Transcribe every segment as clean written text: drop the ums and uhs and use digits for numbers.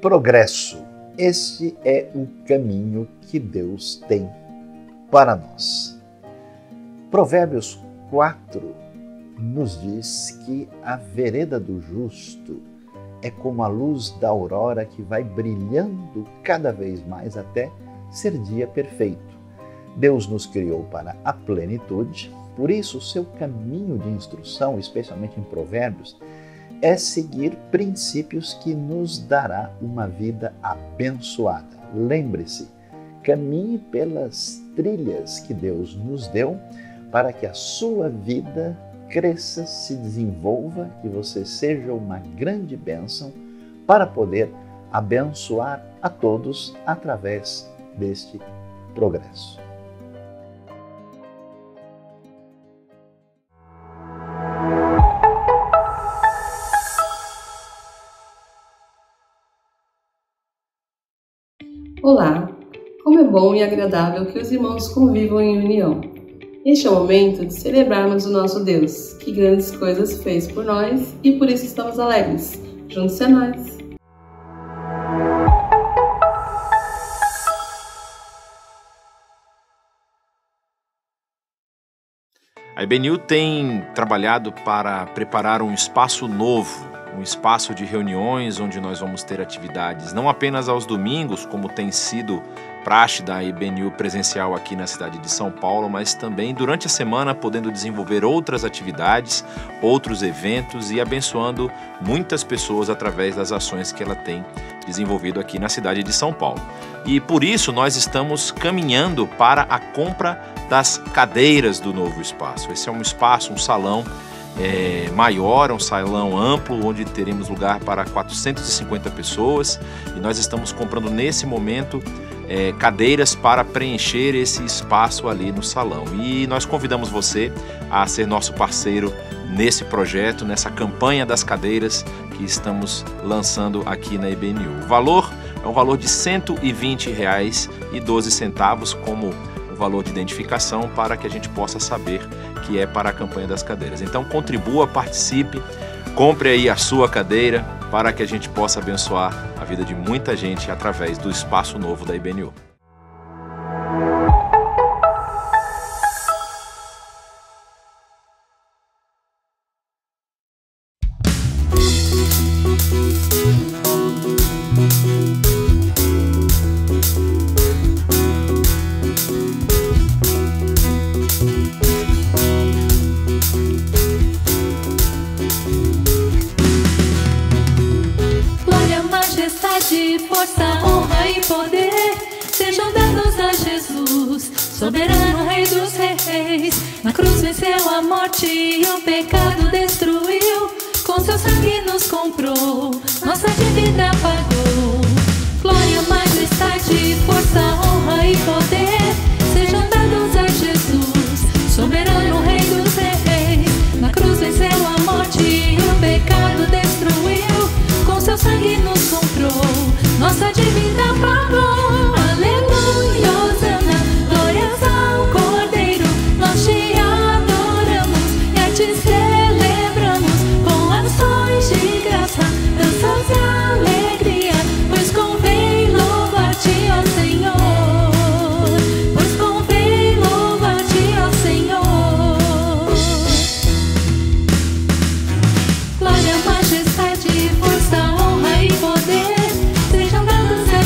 progresso. Este é o caminho que Deus tem para nós. Provérbios 4 nos diz que a vereda do justo é como a luz da aurora que vai brilhando cada vez mais até ser dia perfeito. Deus nos criou para a plenitude, por isso o seu caminho de instrução, especialmente em Provérbios, é seguir princípios que nos dará uma vida abençoada. Lembre-se, caminhe pelas trilhas que Deus nos deu para que a sua vida cresça, se desenvolva e você seja uma grande bênção para poder abençoar a todos através deste progresso. Olá! Como é bom e agradável que os irmãos convivam em união. Este é o momento de celebrarmos o nosso Deus, que grandes coisas fez por nós e por isso estamos alegres. Junte-se a nós! A IBNU tem trabalhado para preparar um espaço novo, um espaço de reuniões onde nós vamos ter atividades não apenas aos domingos, como tem sido praxe da IBNU presencial aqui na cidade de São Paulo, mas também durante a semana podendo desenvolver outras atividades, outros eventos e abençoando muitas pessoas através das ações que ela tem desenvolvido aqui na cidade de São Paulo. E por isso nós estamos caminhando para a compra das cadeiras do novo espaço. Esse é um espaço, um salão maior, um salão amplo, onde teremos lugar para 450 pessoas e nós estamos comprando nesse momento cadeiras para preencher esse espaço ali no salão. E nós convidamos você a ser nosso parceiro nesse projeto, nessa campanha das cadeiras que estamos lançando aqui na IBNU. O valor é um valor de R$ 120,12 como o valor de identificação para que a gente possa saber que é para a campanha das cadeiras. Então contribua, participe, compre aí a sua cadeira para que a gente possa abençoar a vida de muita gente através do espaço novo da IBNU. Força, honra e poder sejam dados a Jesus, soberano Rei dos Reis. Na cruz venceu a morte e o pecado destruiu, com seu sangue nos comprou, nossa dívida pagou. Glória, majestade, força, honra e poder sejam dados a Jesus, soberano Rei dos Reis. Na cruz venceu a morte e o pecado destruiu, com seu sangue nos comprou, nossa dívida pagou. Aleluia, Hosana, glórias ao Cordeiro. Nós te adoramos e a te celebramos com ações de graça, danças e alegria, pois convém louvar-te, ó Senhor, pois convém louvar-te, ó Senhor. Glória, majestade, força, honra e poder sejam dados a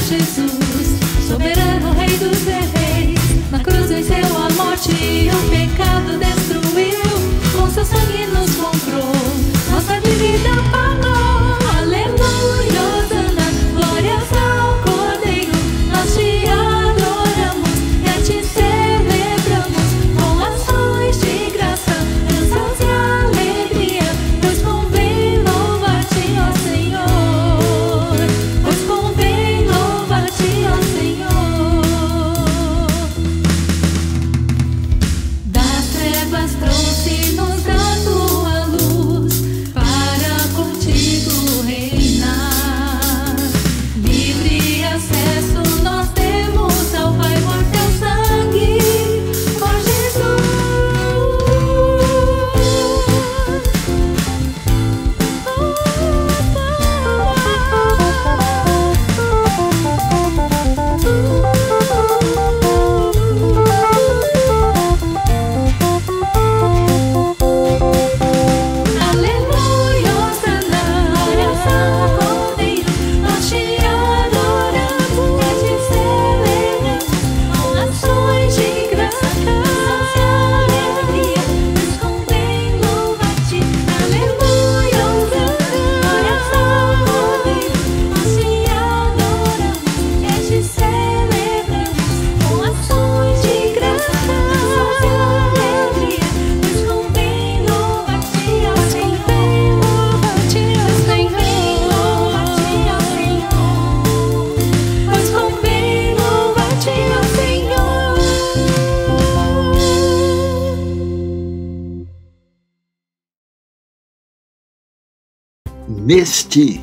Neste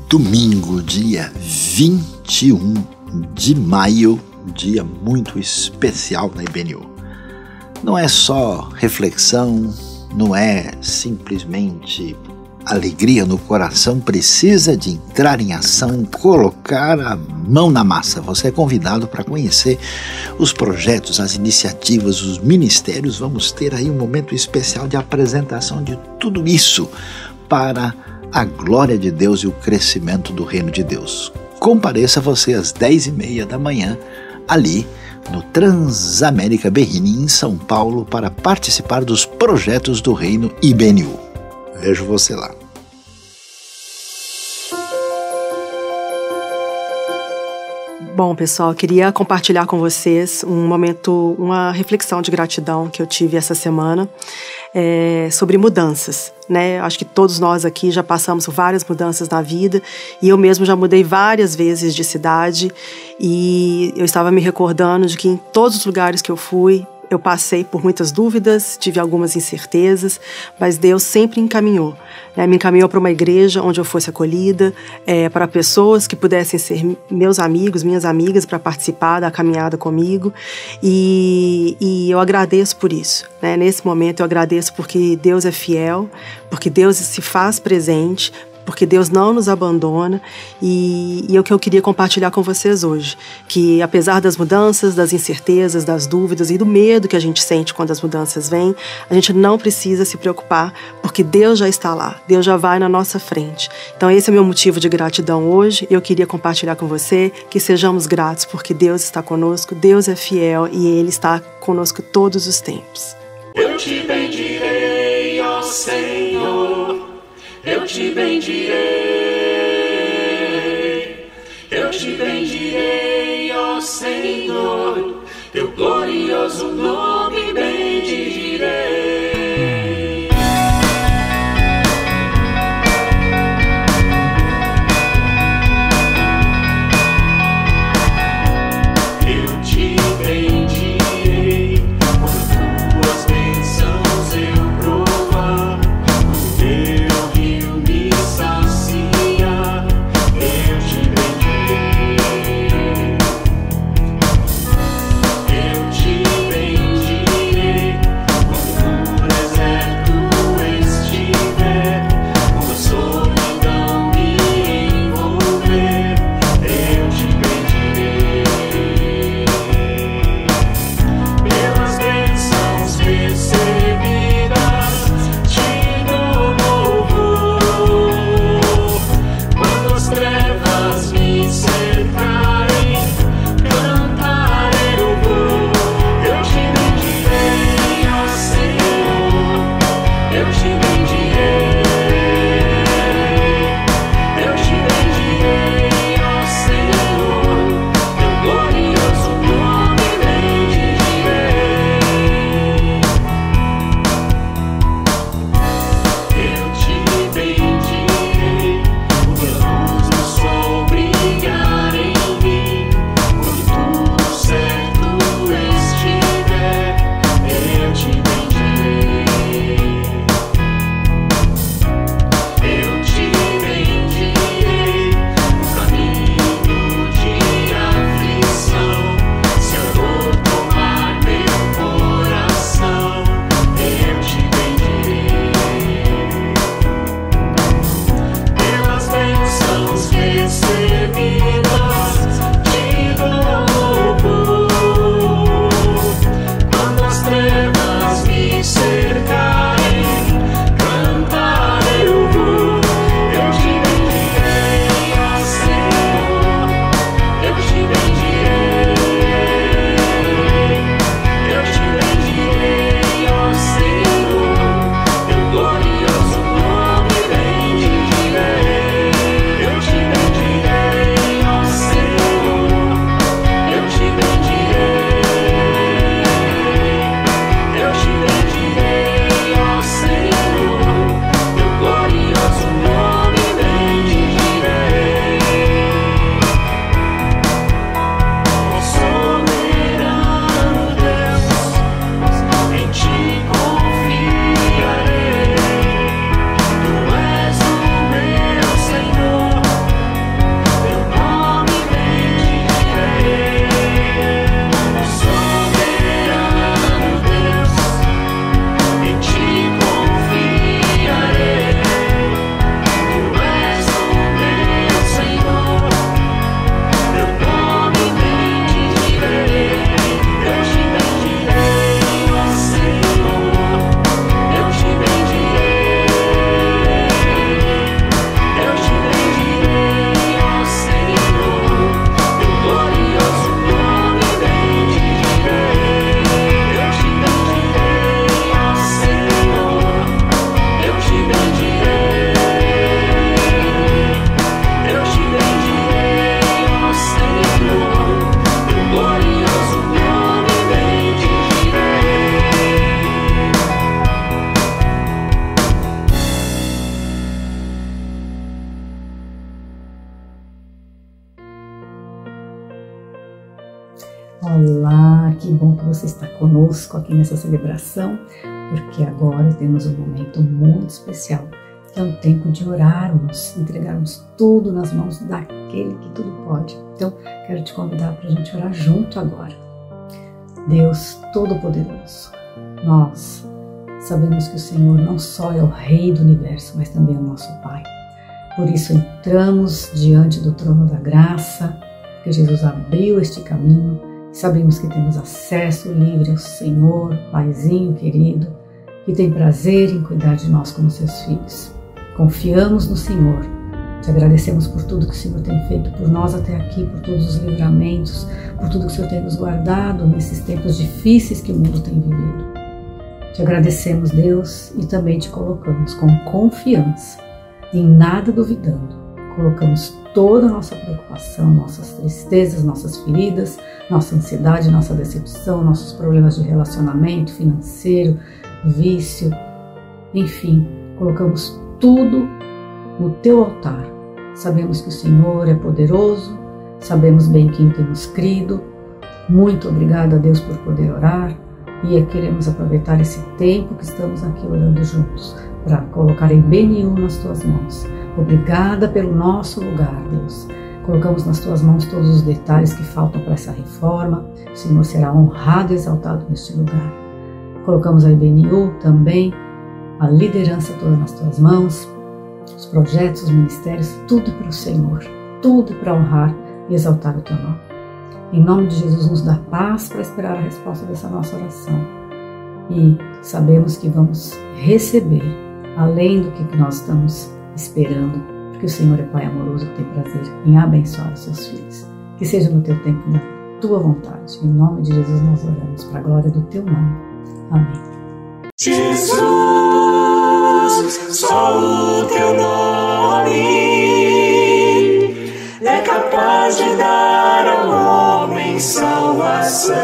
domingo, dia 21 de maio, dia muito especial na IBNU. Não é só reflexão, não é simplesmente alegria no coração, precisa de entrar em ação, colocar a mão na massa. Você é convidado para conhecer os projetos, as iniciativas, os ministérios. Vamos ter aí um momento especial de apresentação de tudo isso para a glória de Deus e o crescimento do reino de Deus. Compareça você às 10h30 da manhã, ali no Transamérica Berrini, em São Paulo, para participar dos projetos do reino IBNU. Vejo você lá. Bom, pessoal, eu queria compartilhar com vocês uma reflexão de gratidão que eu tive essa semana sobre mudanças, né? Acho que todos nós aqui já passamos por várias mudanças na vida e eu mesmo já mudei várias vezes de cidade e eu estava me recordando de que em todos os lugares que eu fui, eu passei por muitas dúvidas, tive algumas incertezas, mas Deus sempre encaminhou. Me encaminhou para uma igreja onde eu fosse acolhida, para pessoas que pudessem ser meus amigos, minhas amigas, para participar da caminhada comigo. E eu agradeço por isso. Nesse momento eu agradeço porque Deus é fiel, porque Deus se faz presente, porque Deus não nos abandona e é o que eu queria compartilhar com vocês hoje, que apesar das mudanças, das incertezas, das dúvidas e do medo que a gente sente quando as mudanças vêm, a gente não precisa se preocupar, porque Deus já está lá, Deus já vai na nossa frente. Então esse é o meu motivo de gratidão hoje, eu queria compartilhar com você que sejamos gratos, porque Deus está conosco, Deus é fiel e Ele está conosco todos os tempos. Eu te bendirei, ó Senhor. Eu te bendirei, ó Senhor, teu glorioso nome bendirei. Eu te bendirei, por tuas bênçãos eu provar. Eu te bendirei. Olá, que bom que você está conosco aqui nessa celebração, porque agora temos um momento muito especial, que é um tempo de orarmos, entregarmos tudo nas mãos daquele que tudo pode. Então, quero te convidar para a gente orar junto agora. Deus Todo-Poderoso, nós sabemos que o Senhor não só é o Rei do Universo, mas também é o nosso Pai. Por isso entramos diante do trono da graça, porque Jesus abriu este caminho. Sabemos que temos acesso livre ao Senhor, Paizinho querido, que tem prazer em cuidar de nós como seus filhos. Confiamos no Senhor. Te agradecemos por tudo que o Senhor tem feito por nós até aqui, por todos os livramentos, por tudo que o Senhor tem nos guardado nesses tempos difíceis que o mundo tem vivido. Te agradecemos, Deus, e também te colocamos com confiança, em nada duvidando. Colocamos toda a nossa preocupação, nossas tristezas, nossas feridas, nossa ansiedade, nossa decepção, nossos problemas de relacionamento, financeiro, vício, enfim, colocamos tudo no teu altar. Sabemos que o Senhor é poderoso, sabemos bem quem temos crido. Muito obrigada a Deus por poder orar e queremos aproveitar esse tempo que estamos aqui orando juntos para colocar em BNU nas tuas mãos. Obrigada pelo nosso lugar, Deus. Colocamos nas tuas mãos todos os detalhes que faltam para essa reforma. O Senhor será honrado e exaltado neste lugar. Colocamos a IBNU também, a liderança toda nas tuas mãos, os projetos, os ministérios, tudo para o Senhor, tudo para honrar e exaltar o teu nome. Em nome de Jesus, nos dá paz para esperar a resposta dessa nossa oração. E sabemos que vamos receber além do que nós estamos esperando, porque o Senhor é Pai amoroso que tem prazer em abençoar os seus filhos. Que seja no teu tempo, na tua vontade. Em nome de Jesus nós oramos, para a glória do teu nome. Amém. Jesus, só o teu nome é capaz de dar ao homem salvação.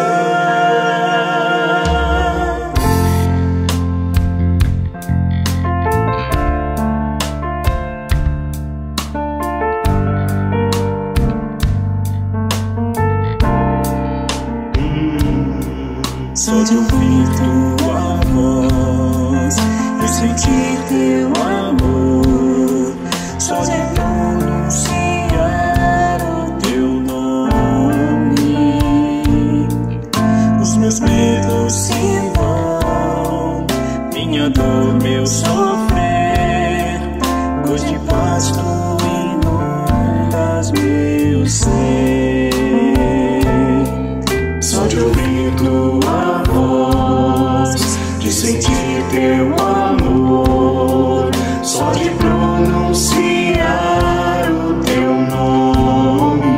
Só de ouvir tua voz, eu sentir teu amor. Só de pronunciar o teu nome, os meus medos se vão, minha dor, meu sofrer, pois de paz tu inundas meu ser. Só de ouvir tua voz, de sentir teu amor, só de pronunciar o teu nome,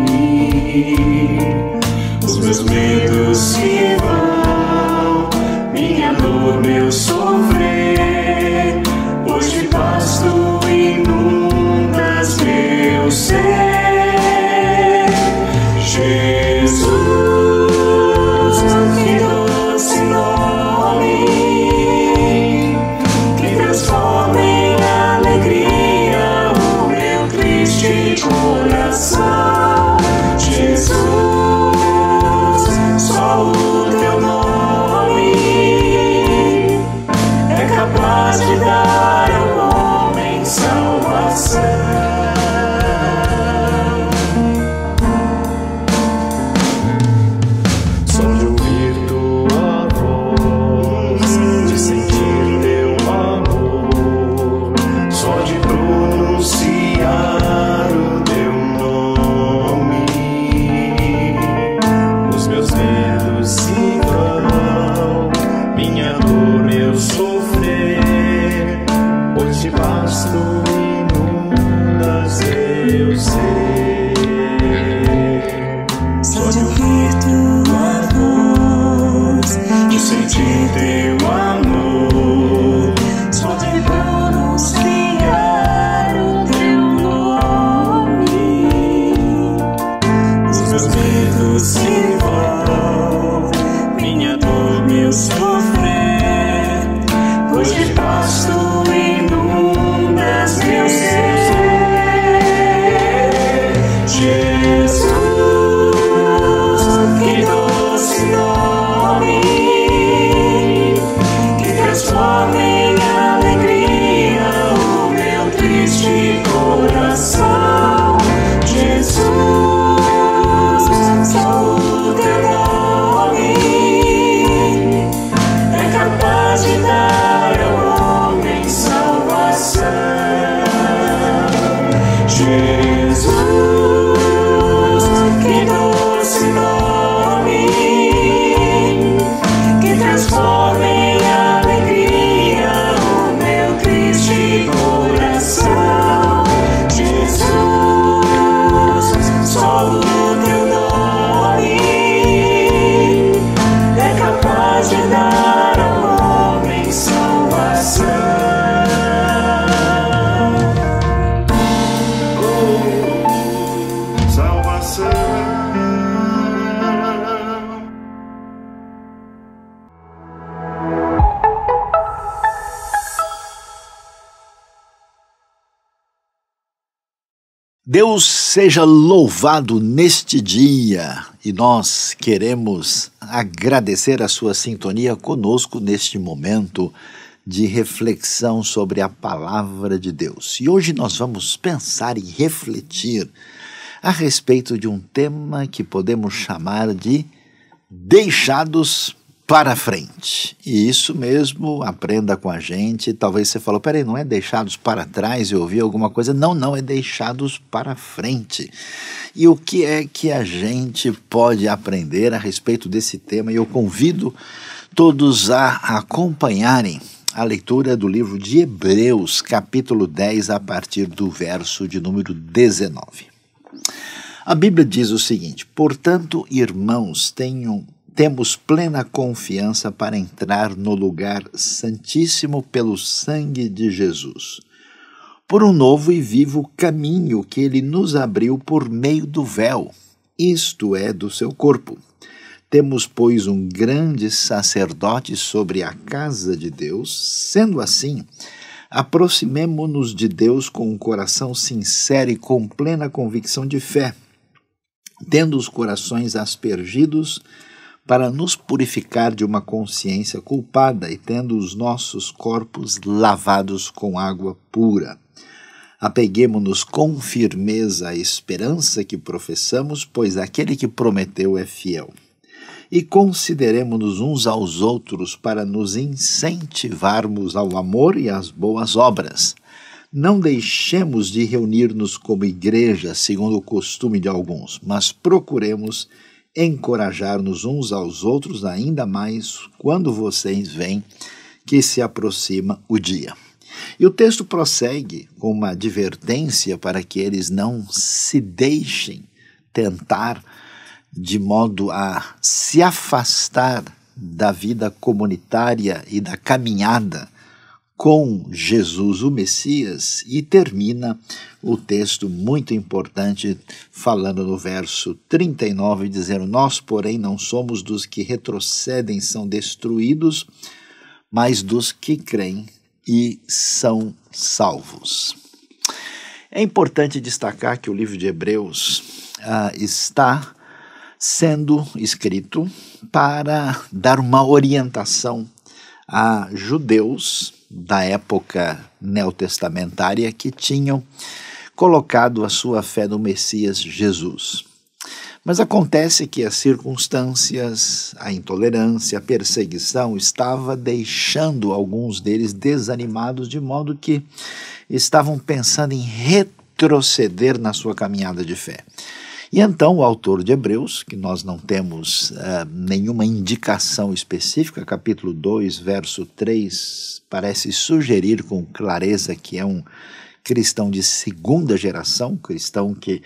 os meus medos se vão, minha dor, meu sofrer, pois de paz tu inundas meu ser. Jesus, coração, Jesus, só o teu nome é capaz de dar ao homem salvação. Só de ouvir tua voz, de sentir teu amor, só de pronunciar se vão, minha dor, meu sofrer, pois de paz tu inundas meu ser. Só de ouvir tua voz, de sentir teu amor, só de pronunciar o teu nome, os meus medos se vão, minha dor, meu sofrer, pois de paz tu inundas meu ser. Deus seja louvado neste dia e nós queremos agradecer a sua sintonia conosco neste momento de reflexão sobre a palavra de Deus. E hoje nós vamos pensar e refletir a respeito de um tema que podemos chamar de deixados para frente. E isso mesmo, aprenda com a gente. Talvez você falou, peraí, não é deixados para trás, eu ouvi alguma coisa? Não, é deixados para frente. E o que é que a gente pode aprender a respeito desse tema? E eu convido todos a acompanharem a leitura do livro de Hebreus, capítulo 10, a partir do verso de número 19. A Bíblia diz o seguinte: portanto, irmãos, temos plena confiança para entrar no lugar santíssimo pelo sangue de Jesus, por um novo e vivo caminho que ele nos abriu por meio do véu, isto é, do seu corpo. Temos, pois, um grande sacerdote sobre a casa de Deus. Sendo assim, aproximemo-nos de Deus com um coração sincero e com plena convicção de fé, tendo os corações aspergidos para nos purificar de uma consciência culpada e tendo os nossos corpos lavados com água pura. Apeguemo-nos com firmeza à esperança que professamos, pois aquele que prometeu é fiel. E consideremo-nos uns aos outros para nos incentivarmos ao amor e às boas obras. Não deixemos de reunir-nos como igreja, segundo o costume de alguns, mas procuremos encorajar-nos uns aos outros ainda mais quando vocês veem que se aproxima o dia. E o texto prossegue com uma advertência para que eles não se deixem tentar de modo a se afastar da vida comunitária e da caminhada com Jesus, o Messias, e termina o texto muito importante falando no verso 39, dizendo: nós, porém, não somos dos que retrocedem, são destruídos, mas dos que creem e são salvos. É importante destacar que o livro de Hebreus está sendo escrito para dar uma orientação a judeus da época neotestamentária que tinham colocado a sua fé no Messias Jesus. Mas acontece que as circunstâncias, a intolerância, a perseguição estava deixando alguns deles desanimados, de modo que estavam pensando em retroceder na sua caminhada de fé. E então o autor de Hebreus, que nós não temos nenhuma indicação específica, capítulo 2, verso 3, parece sugerir com clareza que é um cristão de segunda geração, cristão que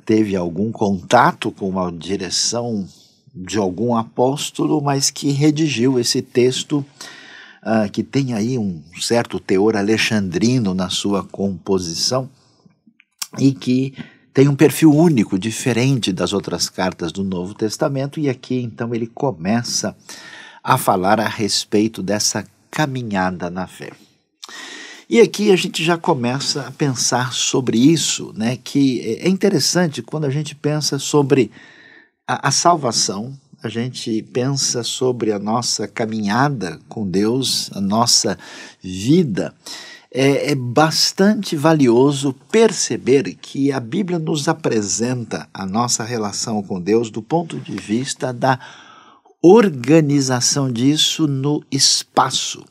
teve algum contato com a direção de algum apóstolo, mas que redigiu esse texto que tem aí um certo teor alexandrino na sua composição e que tem um perfil único, diferente das outras cartas do Novo Testamento, e aqui então ele começa a falar a respeito dessa caminhada na fé. E aqui a gente já começa a pensar sobre isso, né? Que é interessante quando a gente pensa sobre a salvação, a gente pensa sobre a nossa caminhada com Deus, a nossa vida. É bastante valioso perceber que a Bíblia nos apresenta a nossa relação com Deus do ponto de vista da organização disso no espaço.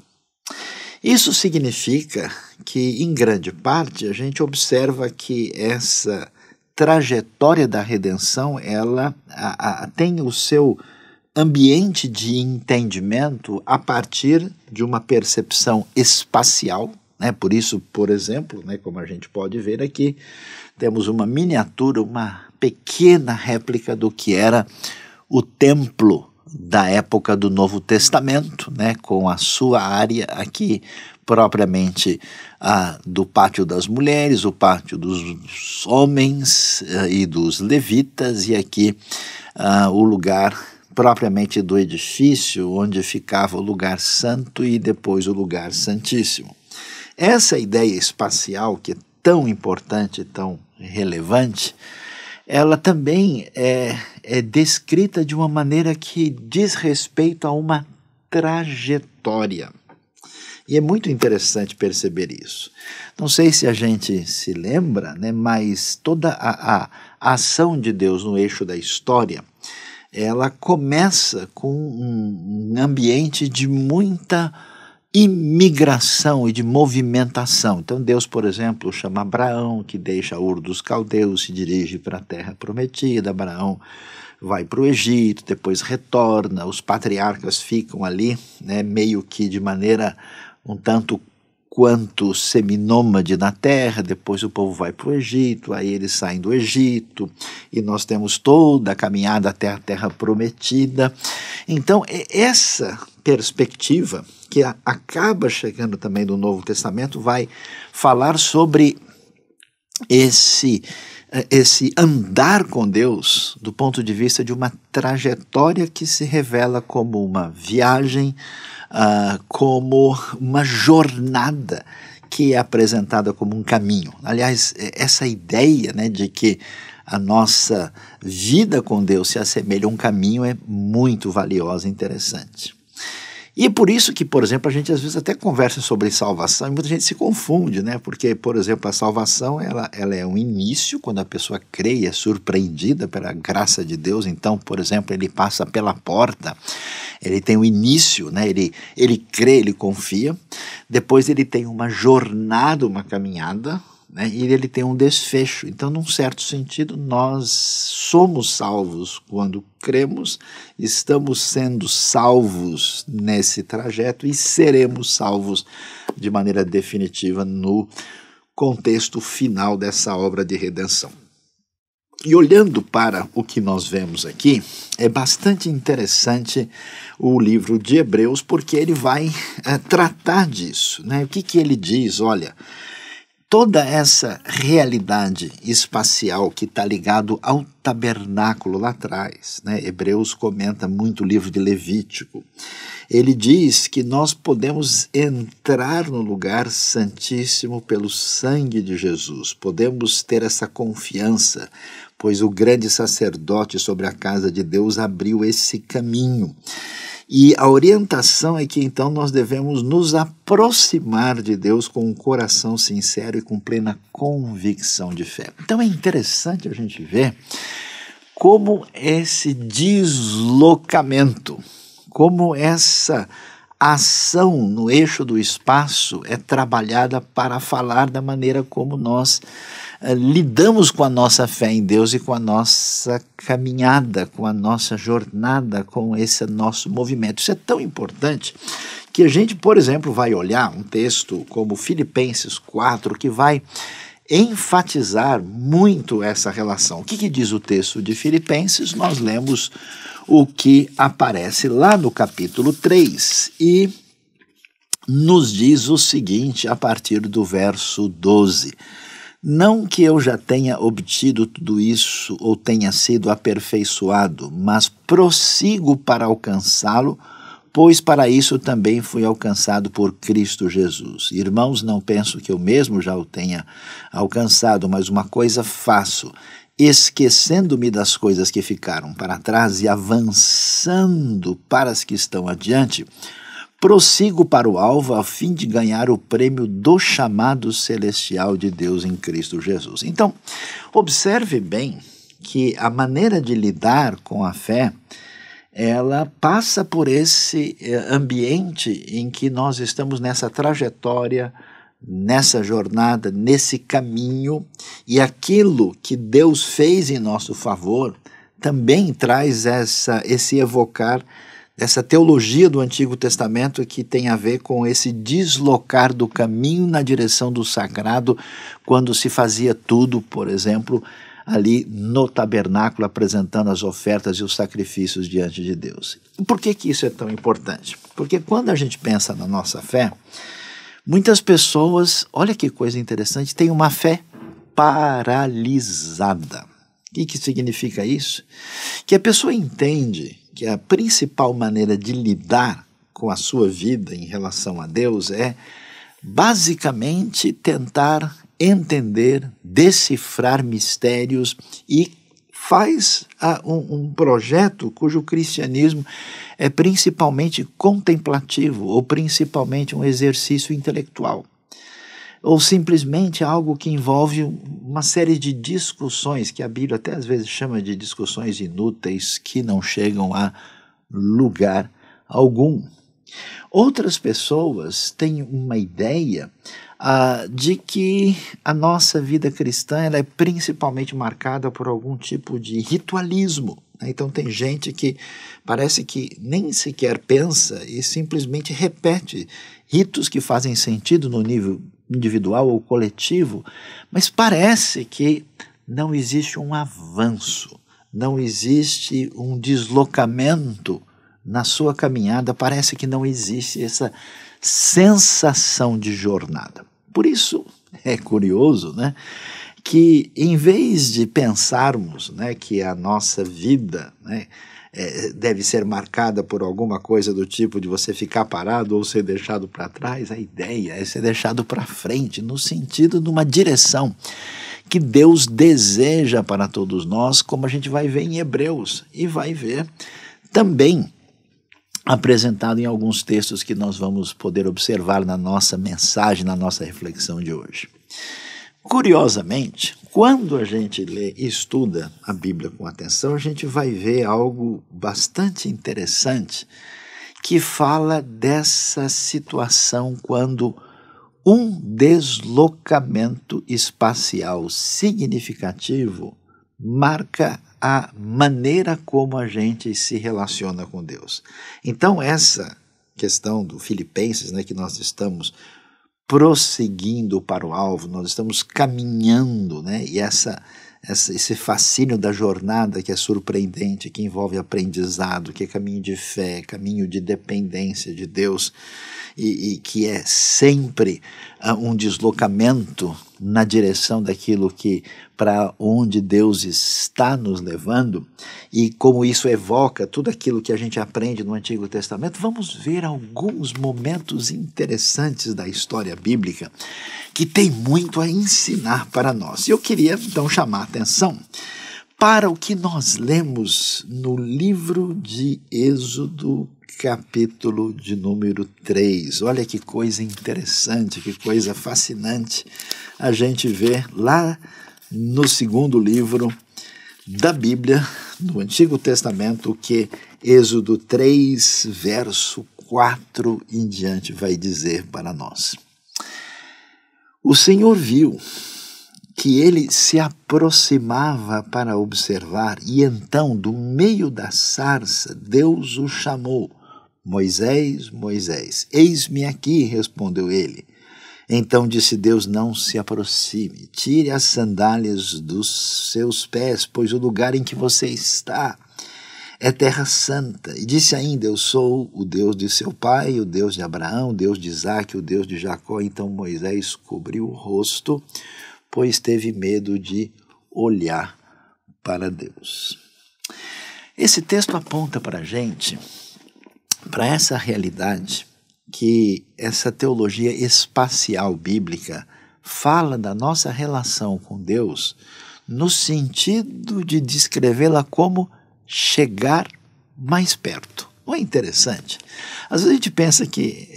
Isso significa que, em grande parte, a gente observa que essa trajetória da redenção, ela tem o seu ambiente de entendimento a partir de uma percepção espacial, né? Por isso, por exemplo, né, como a gente pode ver aqui, temos uma miniatura, uma pequena réplica do que era o templo da época do Novo Testamento, né, com a sua área aqui propriamente do pátio das mulheres, o pátio dos homens e dos levitas, e aqui o lugar propriamente do edifício, onde ficava o lugar santo e depois o lugar santíssimo. Essa ideia espacial, que é tão importante, tão relevante, ela também é descrita de uma maneira que diz respeito a uma trajetória. E é muito interessante perceber isso. Não sei se a gente se lembra, né, mas toda a ação de Deus no eixo da história, ela começa com um ambiente de muita imigração e de movimentação. Então Deus, por exemplo, chama Abraão, que deixa Ur dos Caldeus, se dirige para a terra prometida. Abraão vai para o Egito, depois retorna, os patriarcas ficam ali, né, meio que de maneira um tanto quanto seminômade na terra. Depois o povo vai para o Egito, aí eles saem do Egito, e nós temos toda a caminhada até a terra prometida. Então, essa perspectiva, que acaba chegando também do Novo Testamento, vai falar sobre esse andar com Deus do ponto de vista de uma trajetória que se revela como uma viagem, como uma jornada que é apresentada como um caminho. Aliás, essa ideia, né, de que a nossa vida com Deus se assemelha a um caminho é muito valiosa e interessante. E é por isso que, por exemplo, a gente às vezes até conversa sobre salvação e muita gente se confunde, né? Porque, por exemplo, a salvação ela é um início, quando a pessoa crê e é surpreendida pela graça de Deus. Então, por exemplo, ele passa pela porta, ele tem um início, né? Ele crê, ele confia, depois ele tem uma jornada, uma caminhada, né? E ele tem um desfecho. Então, num certo sentido, nós somos salvos quando cremos, estamos sendo salvos nesse trajeto e seremos salvos de maneira definitiva no contexto final dessa obra de redenção. E olhando para o que nós vemos aqui, é bastante interessante o livro de Hebreus, porque ele vai tratar disso, né? O que ele diz? Olha, toda essa realidade espacial que está ligado ao tabernáculo lá atrás, né? Hebreus comenta muito o livro de Levítico. Ele diz que nós podemos entrar no lugar santíssimo pelo sangue de Jesus. Podemos ter essa confiança, pois o grande sacerdote sobre a casa de Deus abriu esse caminho. E a orientação é que então nós devemos nos aproximar de Deus com um coração sincero e com plena convicção de fé. Então é interessante a gente ver como esse deslocamento, como essa ação no eixo do espaço é trabalhada para falar da maneira como nós lidamos com a nossa fé em Deus e com a nossa caminhada, com a nossa jornada, com esse nosso movimento. Isso é tão importante que a gente, por exemplo, vai olhar um texto como Filipenses 4, que vai enfatizar muito essa relação. O que diz o texto de Filipenses? Nós lemos o que aparece lá no capítulo 3 e nos diz o seguinte a partir do verso 12. Não que eu já tenha obtido tudo isso ou tenha sido aperfeiçoado, mas prossigo para alcançá-lo, pois para isso também fui alcançado por Cristo Jesus. Irmãos, não penso que eu mesmo já o tenha alcançado, mas uma coisa faço, esquecendo-me das coisas que ficaram para trás e avançando para as que estão adiante, prossigo para o alvo a fim de ganhar o prêmio do chamado celestial de Deus em Cristo Jesus. Então, observe bem que a maneira de lidar com a fé ela passa por esse ambiente em que nós estamos nessa trajetória, nessa jornada, nesse caminho, e aquilo que Deus fez em nosso favor também traz esse evocar essa teologia do Antigo Testamento que tem a ver com esse deslocar do caminho na direção do sagrado, quando se fazia tudo, por exemplo, ali no tabernáculo, apresentando as ofertas e os sacrifícios diante de Deus. E por que isso é tão importante? Porque quando a gente pensa na nossa fé, muitas pessoas, olha que coisa interessante, têm uma fé paralisada. O que significa isso? Que a pessoa entende que a principal maneira de lidar com a sua vida em relação a Deus é basicamente tentar entender, decifrar mistérios, e faz um projeto cujo cristianismo é principalmente contemplativo ou principalmente um exercício intelectual, ou simplesmente algo que envolve uma série de discussões que a Bíblia até às vezes chama de discussões inúteis que não chegam a lugar algum. Outras pessoas têm uma ideia de que a nossa vida cristã ela é principalmente marcada por algum tipo de ritualismo. Então tem gente que parece que nem sequer pensa e simplesmente repete ritos que fazem sentido no nível individual ou coletivo, mas parece que não existe um avanço, não existe um deslocamento na sua caminhada, parece que não existe essa sensação de jornada. Por isso é curioso, né, que em vez de pensarmos, né, que a nossa vida, né, deve ser marcada por alguma coisa do tipo de você ficar parado ou ser deixado para trás, a ideia é ser deixado para frente, no sentido de uma direção que Deus deseja para todos nós, como a gente vai ver em Hebreus e vai ver também apresentado em alguns textos que nós vamos poder observar na nossa mensagem, na nossa reflexão de hoje. Curiosamente, quando a gente lê e estuda a Bíblia com atenção, a gente vai ver algo bastante interessante que fala dessa situação quando um deslocamento espacial significativo marca a maneira como a gente se relaciona com Deus. Então essa questão do Filipenses, né, que nós estamos prosseguindo para o alvo, nós estamos caminhando, né? E esse fascínio da jornada que é surpreendente, que envolve aprendizado, que é caminho de fé, caminho de dependência de Deus, e que é sempre um deslocamento na direção daquilo que para onde Deus está nos levando, e como isso evoca tudo aquilo que a gente aprende no Antigo Testamento, vamos ver alguns momentos interessantes da história bíblica que tem muito a ensinar para nós. E eu queria então chamar a atenção para o que nós lemos no livro de Êxodo, capítulo de número 3. Olha que coisa interessante, que coisa fascinante a gente vê lá no segundo livro da Bíblia, no Antigo Testamento, que Êxodo 3, verso 4 em diante vai dizer para nós. O Senhor viu que ele se aproximava para observar, e então, do meio da sarça, Deus o chamou. Moisés, Moisés. Eis-me aqui, respondeu ele. Então disse Deus, não se aproxime, tire as sandálias dos seus pés, pois o lugar em que você está é terra santa. E disse ainda, eu sou o Deus de seu pai, o Deus de Abraão, o Deus de Isaque, o Deus de Jacó. Então Moisés cobriu o rosto, pois teve medo de olhar para Deus. Esse texto aponta para a gente, para essa realidade, que essa teologia espacial bíblica fala da nossa relação com Deus no sentido de descrevê-la como chegar mais perto. Não é interessante? Às vezes a gente pensa que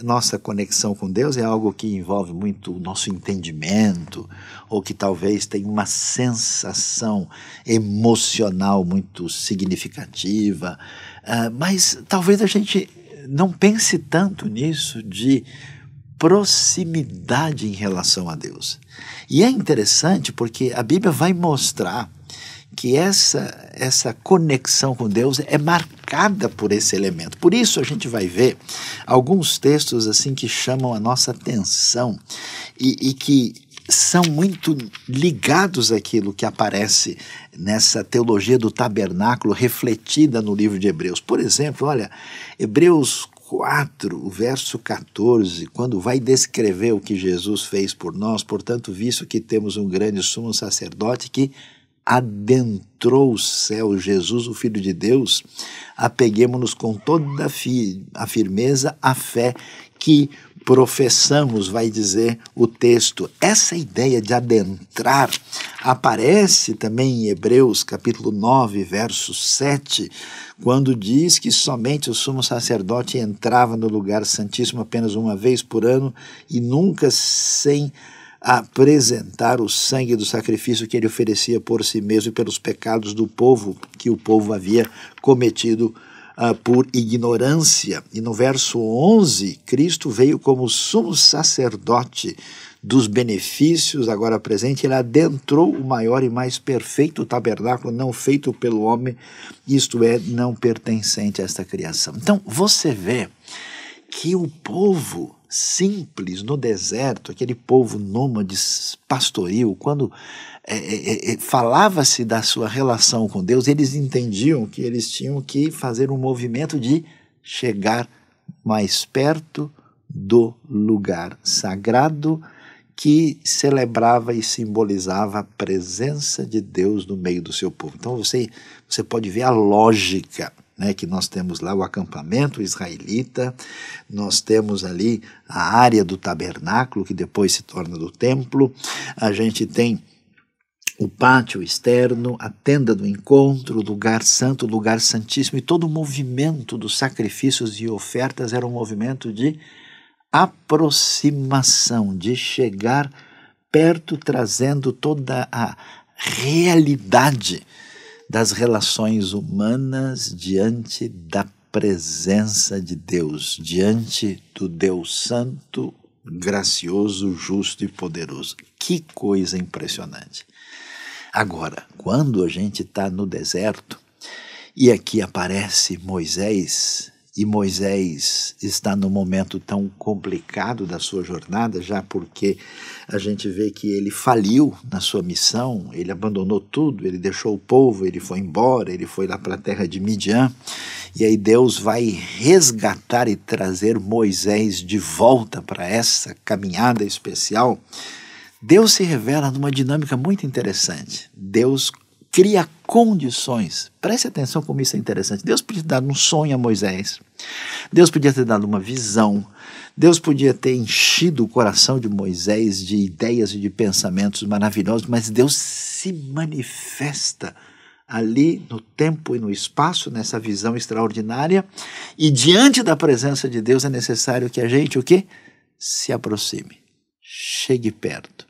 nossa conexão com Deus é algo que envolve muito o nosso entendimento, ou que talvez tenha uma sensação emocional muito significativa, mas talvez a gente não pense tanto nisso de proximidade em relação a Deus. E é interessante porque a Bíblia vai mostrar que essa conexão com Deus é marcada por esse elemento. Por isso a gente vai ver alguns textos assim que chamam a nossa atenção e que são muito ligados àquilo que aparece nessa teologia do tabernáculo refletida no livro de Hebreus. Por exemplo, olha, Hebreus 4, o verso 14, quando vai descrever o que Jesus fez por nós, portanto, visto que temos um grande sumo sacerdote que adentrou o céu, Jesus, o Filho de Deus, apeguemo-nos com toda a firmeza à fé que professamos, vai dizer o texto. Essa ideia de adentrar aparece também em Hebreus capítulo 9, verso 7, quando diz que somente o sumo sacerdote entrava no lugar santíssimo apenas uma vez por ano e nunca sem apresentar o sangue do sacrifício que ele oferecia por si mesmo e pelos pecados do povo que o povo havia cometido por ignorância. E no verso 11, Cristo veio como sumo sacerdote dos benefícios agora presente. Ele adentrou o maior e mais perfeito tabernáculo não feito pelo homem, isto é, não pertencente a esta criação. Então, você vê que o povo simples no deserto, aquele povo nômade pastoril, quando falava-se da sua relação com Deus, eles entendiam que eles tinham que fazer um movimento de chegar mais perto do lugar sagrado que celebrava e simbolizava a presença de Deus no meio do seu povo. Então você pode ver a lógica, né, que nós temos lá o acampamento israelita, nós temos ali a área do tabernáculo, que depois se torna do templo, a gente tem o pátio externo, a tenda do encontro, o lugar santo, o lugar santíssimo, e todo o movimento dos sacrifícios e ofertas era um movimento de aproximação, de chegar perto, trazendo toda a realidade das relações humanas diante da presença de Deus, diante do Deus Santo, gracioso, justo e poderoso. Que coisa impressionante! Agora, quando a gente está no deserto, e aqui aparece Moisés, e Moisés está num momento tão complicado da sua jornada, já porque a gente vê que ele faliu na sua missão, ele abandonou tudo, ele deixou o povo, ele foi embora, ele foi lá para a terra de Midian, e aí Deus vai resgatar e trazer Moisés de volta para essa caminhada especial. Deus se revela numa dinâmica muito interessante. Deus cria condições. Preste atenção como isso é interessante. Deus podia ter dado um sonho a Moisés. Deus podia ter dado uma visão. Deus podia ter enchido o coração de Moisés de ideias e de pensamentos maravilhosos, mas Deus se manifesta ali no tempo e no espaço, nessa visão extraordinária, e diante da presença de Deus é necessário que a gente, o quê? Se aproxime, chegue perto.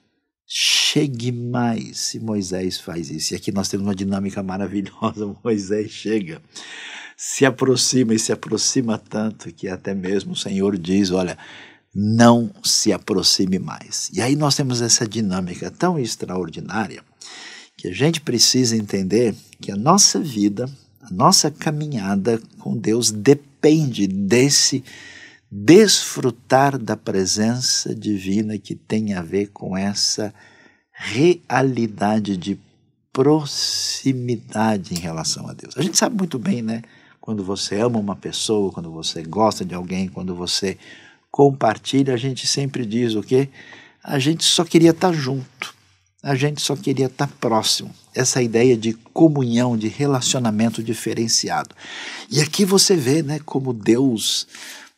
Chegue mais, e Moisés faz isso. E aqui nós temos uma dinâmica maravilhosa. Moisés chega, se aproxima e se aproxima tanto que até mesmo o Senhor diz, olha, não se aproxime mais. E aí nós temos essa dinâmica tão extraordinária que a gente precisa entender que a nossa vida, a nossa caminhada com Deus depende desse desfrutar da presença divina que tem a ver com essa realidade de proximidade em relação a Deus. A gente sabe muito bem, né? Quando você ama uma pessoa, quando você gosta de alguém, quando você compartilha, a gente sempre diz o quê? A gente só queria estar junto, a gente só queria estar próximo. Essa ideia de comunhão, de relacionamento diferenciado. E aqui você vê, né, como Deus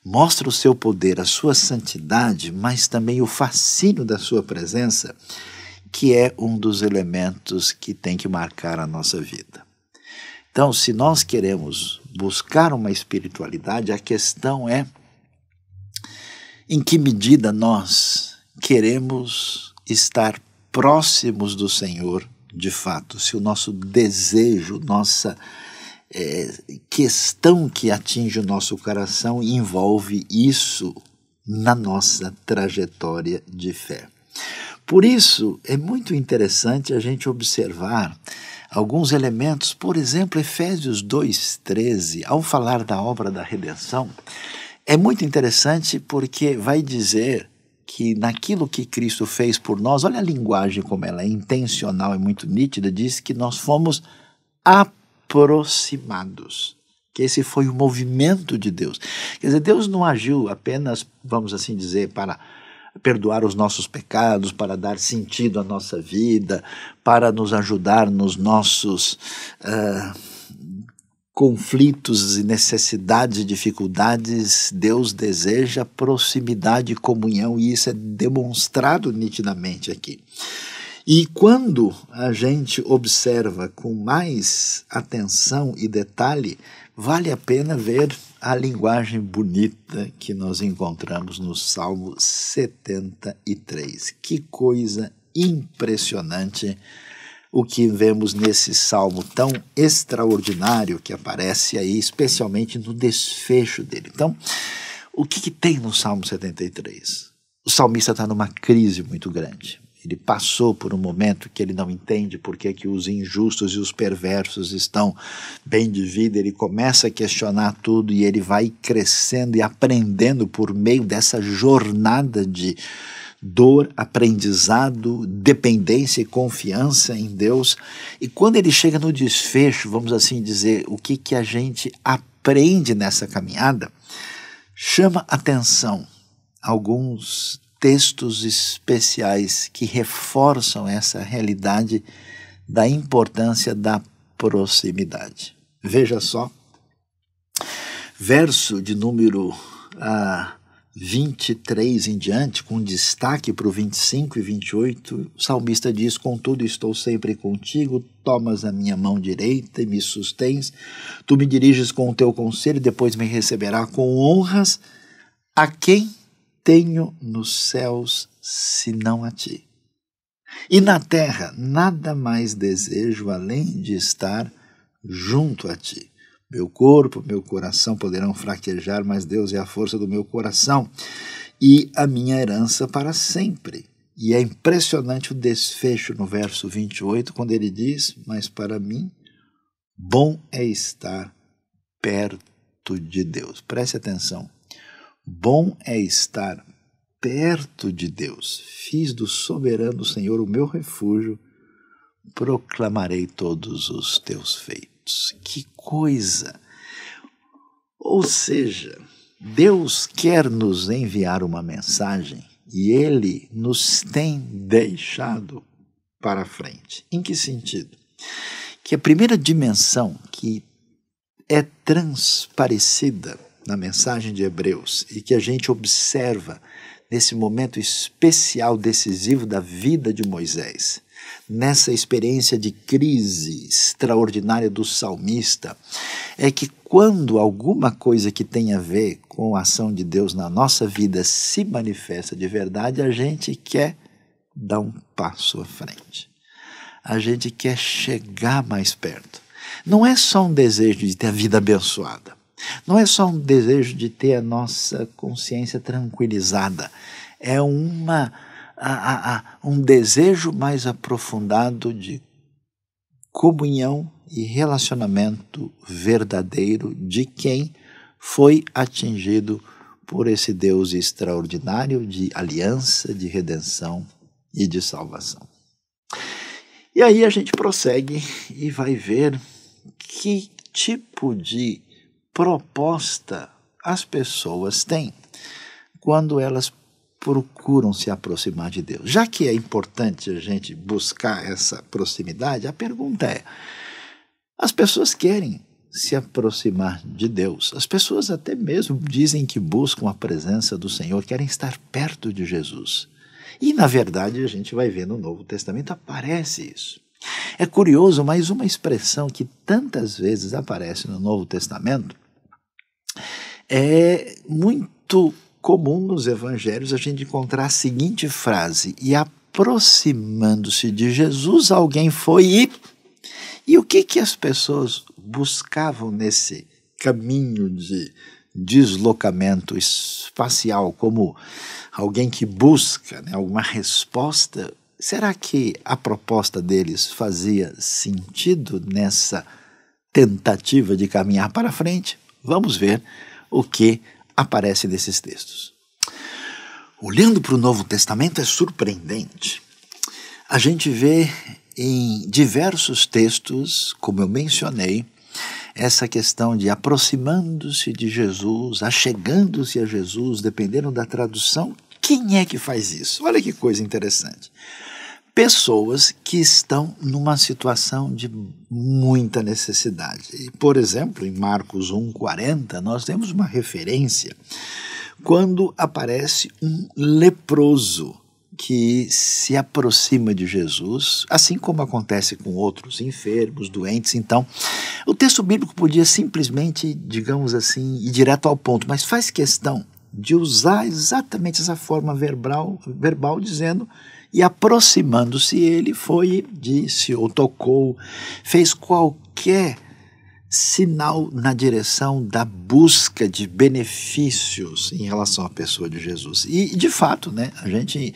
mostra o seu poder, a sua santidade, mas também o fascínio da sua presença, que é um dos elementos que tem que marcar a nossa vida. Então, se nós queremos buscar uma espiritualidade, a questão é em que medida nós queremos estar próximos do Senhor de fato, se o nosso desejo, nossa questão que atinge o nosso coração envolve isso na nossa trajetória de fé. Por isso, é muito interessante a gente observar alguns elementos, por exemplo, Efésios 2:13, ao falar da obra da redenção, é muito interessante porque vai dizer que naquilo que Cristo fez por nós, olha a linguagem como ela é intencional e muito nítida, diz que nós fomos aproximados, que esse foi o movimento de Deus. Quer dizer, Deus não agiu apenas, vamos assim dizer, para perdoar os nossos pecados, para dar sentido à nossa vida, para nos ajudar nos nossos conflitos e necessidades e dificuldades. Deus deseja proximidade e comunhão, e isso é demonstrado nitidamente aqui. E quando a gente observa com mais atenção e detalhe, vale a pena ver a linguagem bonita que nós encontramos no Salmo 73. Que coisa impressionante o que vemos nesse salmo tão extraordinário que aparece aí, especialmente no desfecho dele. Então, o que tem no Salmo 73? O salmista está numa crise muito grande. Ele passou por um momento que ele não entende por que os injustos e os perversos estão bem de vida. Ele começa a questionar tudo e ele vai crescendo e aprendendo por meio dessa jornada de dor, aprendizado, dependência e confiança em Deus. E quando ele chega no desfecho, vamos assim dizer, o que a gente aprende nessa caminhada, chama atenção alguns textos especiais que reforçam essa realidade da importância da proximidade. Veja só, verso de número 23 em diante, com destaque para o 25 e 28, o salmista diz: contudo estou sempre contigo, tomas a minha mão direita e me sustens, tu me diriges com o teu conselho, depois me receberá com honras. A quem tenho nos céus senão a ti? E na terra nada mais desejo além de estar junto a ti. Meu corpo, meu coração poderão fraquejar, mas Deus é a força do meu coração e a minha herança para sempre. E é impressionante o desfecho no verso 28, quando ele diz: mas para mim, bom é estar perto de Deus. Preste atenção. Bom é estar perto de Deus. Fiz do soberano Senhor o meu refúgio, proclamarei todos os teus feitos. Que coisa! Ou seja, Deus quer nos enviar uma mensagem e Ele nos tem deixado para frente. Em que sentido? Que a primeira dimensão que é transparecida na mensagem de Hebreus e que a gente observa nesse momento especial, decisivo da vida de Moisés, nessa experiência de crise extraordinária do salmista, é que quando alguma coisa que tem a ver com a ação de Deus na nossa vida se manifesta de verdade, a gente quer dar um passo à frente. A gente quer chegar mais perto. Não é só um desejo de ter a vida abençoada. Não é só um desejo de ter a nossa consciência tranquilizada. É um desejo mais aprofundado de comunhão e relacionamento verdadeiro de quem foi atingido por esse Deus extraordinário de aliança, de redenção e de salvação. E aí a gente prossegue e vai ver que tipo de proposta as pessoas têm quando elas procuram se aproximar de Deus. Já que é importante a gente buscar essa proximidade, a pergunta é: as pessoas querem se aproximar de Deus? As pessoas até mesmo dizem que buscam a presença do Senhor, querem estar perto de Jesus. E, na verdade, a gente vai ver no Novo Testamento, aparece isso. É curioso, mas uma expressão que tantas vezes aparece no Novo Testamento é muito comum nos evangelhos a gente encontrar a seguinte frase: e aproximando-se de Jesus, alguém foi e o que as pessoas buscavam nesse caminho de deslocamento espacial, como alguém que busca, né, alguma resposta? Será que a proposta deles fazia sentido nessa tentativa de caminhar para frente? Vamos ver o que aparece nesses textos. Olhando para o Novo Testamento é surpreendente. A gente vê em diversos textos, como eu mencionei, essa questão de aproximando-se de Jesus, achegando-se a Jesus, dependendo da tradução. Quem é que faz isso? Olha que coisa interessante. Pessoas que estão numa situação de muita necessidade. Por exemplo, em Marcos 1,40, nós temos uma referência quando aparece um leproso que se aproxima de Jesus, assim como acontece com outros enfermos, doentes. Então, o texto bíblico podia simplesmente, digamos assim, ir direto ao ponto, mas faz questão de usar exatamente essa forma verbal dizendo: e aproximando-se ele foi, disse ou tocou, fez qualquer sinal na direção da busca de benefícios em relação à pessoa de Jesus. E de fato, né, a gente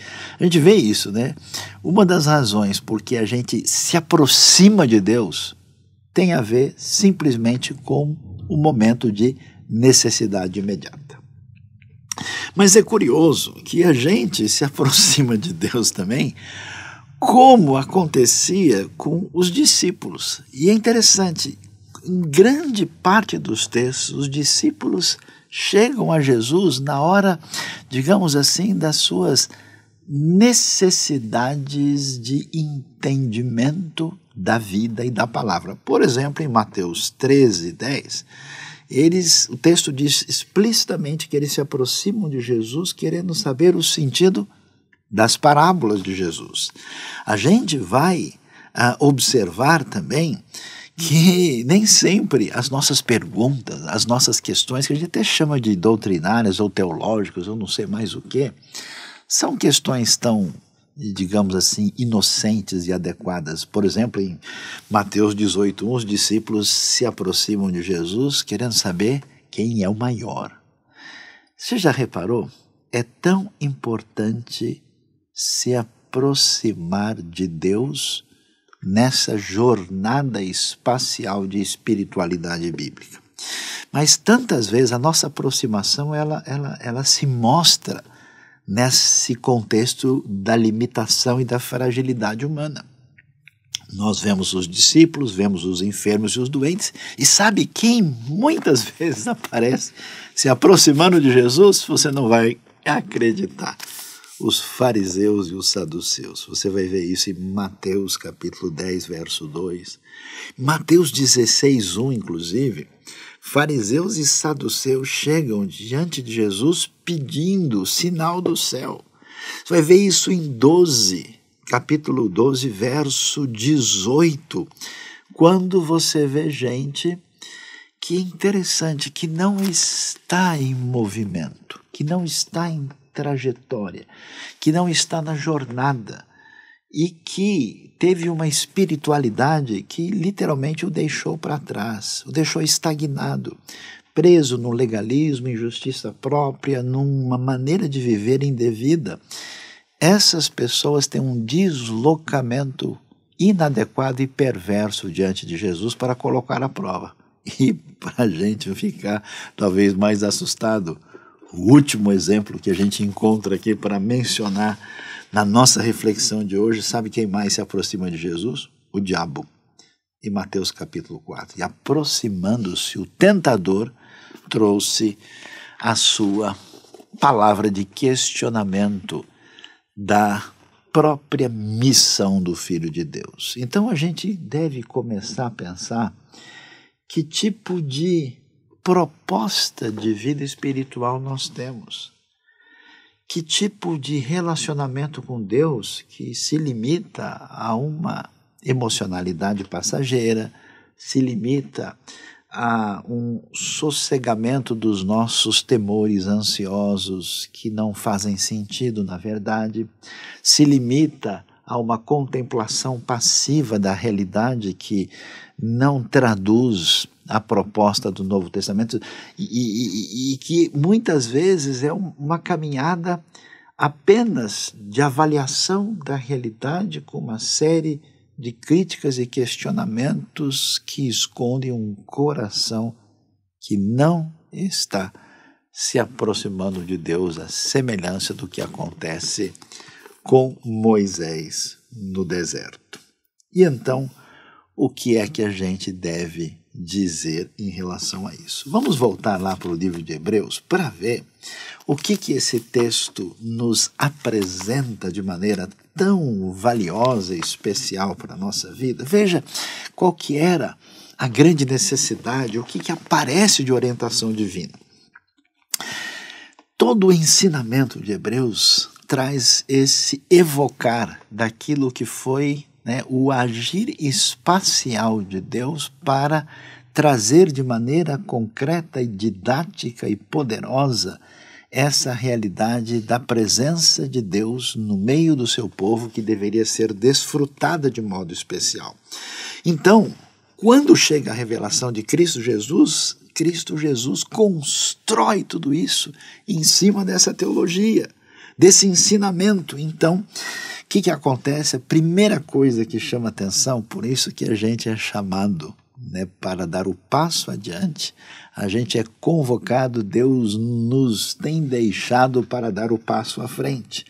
vê isso, né? Uma das razões porque a gente se aproxima de Deus tem a ver simplesmente com o momento de necessidade imediata. Mas é curioso que a gente se aproxima de Deus também, como acontecia com os discípulos. E é interessante, em grande parte dos textos, os discípulos chegam a Jesus na hora, digamos assim, das suas necessidades de entendimento da vida e da palavra. Por exemplo, em Mateus 13:10, o texto diz explicitamente que eles se aproximam de Jesus querendo saber o sentido das parábolas de Jesus. A gente vai observar também que nem sempre as nossas perguntas, as nossas questões, que a gente até chama de doutrinárias ou teológicas, ou não sei mais o que, são questões tão, digamos assim, inocentes e adequadas. Por exemplo, em Mateus 18:1, os discípulos se aproximam de Jesus querendo saber quem é o maior. Você já reparou? É tão importante se aproximar de Deus nessa jornada espacial de espiritualidade bíblica. Mas tantas vezes a nossa aproximação ela se mostra nesse contexto da limitação e da fragilidade humana. Nós vemos os discípulos, vemos os enfermos e os doentes, e sabe quem muitas vezes aparece se aproximando de Jesus? Você não vai acreditar. Os fariseus e os saduceus. Você vai ver isso em Mateus capítulo 10, verso 2. Mateus 16:1, inclusive, fariseus e saduceus chegam diante de Jesus pedindo sinal do céu. Você vai ver isso em capítulo 12, verso 18, quando você vê gente que é interessante, que não está em movimento, que não está em trajetória, que não está na jornada e que teve uma espiritualidade que literalmente o deixou para trás, o deixou estagnado, preso no legalismo, em justiça própria, numa maneira de viver indevida. Essas pessoas têm um deslocamento inadequado e perverso diante de Jesus para colocar à prova. E para a gente ficar talvez mais assustado, o último exemplo que a gente encontra aqui para mencionar na nossa reflexão de hoje, sabe quem mais se aproxima de Jesus? O diabo. Em Mateus capítulo 4. E aproximando-se, o tentador trouxe a sua palavra de questionamento da própria missão do Filho de Deus. Então a gente deve começar a pensar que tipo de proposta de vida espiritual nós temos. Que tipo de relacionamento com Deus que se limita a uma emocionalidade passageira, se limita a um sossegamento dos nossos temores ansiosos que não fazem sentido, na verdade, se limita a uma contemplação passiva da realidade que não traduz a proposta do Novo Testamento e que muitas vezes é uma caminhada apenas de avaliação da realidade com uma série de críticas e questionamentos que escondem um coração que não está se aproximando de Deus, à semelhança do que acontece com Moisés no deserto. E então, o que é que a gente deve dizer em relação a isso? Vamos voltar lá para o livro de Hebreus para ver o que esse texto nos apresenta de maneira tão valiosa e especial para a nossa vida. Veja qual que era a grande necessidade, o que aparece de orientação divina. Todo o ensinamento de Hebreus traz esse evocar daquilo que foi, né, o agir espacial de Deus para trazer de maneira concreta e didática e poderosa essa realidade da presença de Deus no meio do seu povo, que deveria ser desfrutada de modo especial. Então, quando chega a revelação de Cristo Jesus constrói tudo isso em cima dessa teologia, desse ensinamento. Então, o que acontece? A primeira coisa que chama atenção, por isso que a gente é chamado, né, para dar o passo adiante, a gente é convocado, Deus nos tem deixado para dar o passo à frente.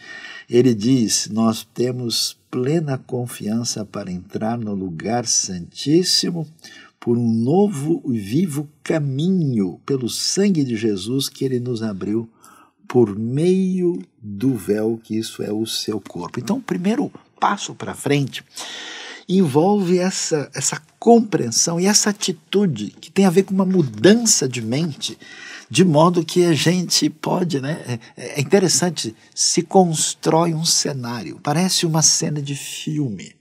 Ele diz, nós temos plena confiança para entrar no lugar santíssimo por um novo e vivo caminho, pelo sangue de Jesus que ele nos abriu por meio do véu, que isso é o seu corpo. Então, o primeiro passo para frente envolve essa compreensão e essa atitude que tem a ver com uma mudança de mente, de modo que a gente pode, né? É interessante, se constrói um cenário, parece uma cena de filme,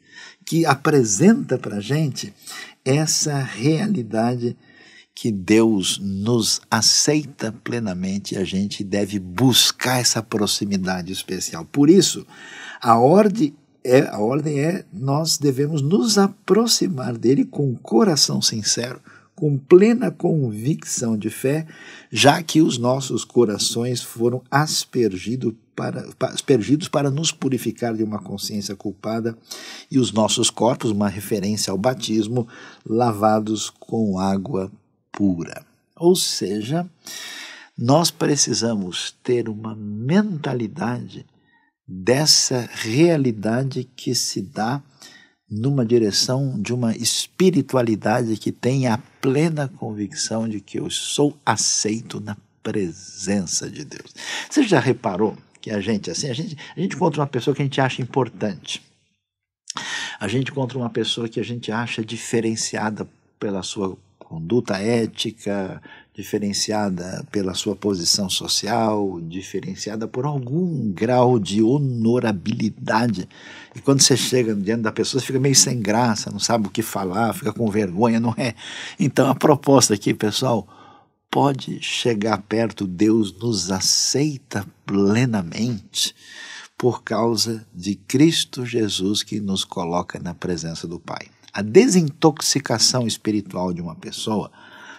que apresenta para a gente essa realidade que Deus nos aceita plenamente e a gente deve buscar essa proximidade especial. Por isso, a ordem é nós devemos nos aproximar dele com um coração sincero, com plena convicção de fé, já que os nossos corações foram aspergidos para nos purificar de uma consciência culpada e os nossos corpos, uma referência ao batismo, lavados com água pura. Ou seja, nós precisamos ter uma mentalidade dessa realidade que se dá numa direção de uma espiritualidade que tem a plena convicção de que eu sou aceito na presença de Deus. Você já reparou que a gente encontra uma pessoa que a gente acha importante, a gente encontra uma pessoa que a gente acha diferenciada pela sua conduta ética, diferenciada pela sua posição social, diferenciada por algum grau de honorabilidade. E quando você chega diante da pessoa, você fica meio sem graça, não sabe o que falar, fica com vergonha, não é? Então a proposta aqui, pessoal, pode chegar perto, Deus nos aceita plenamente por causa de Cristo Jesus que nos coloca na presença do Pai. A desintoxicação espiritual de uma pessoa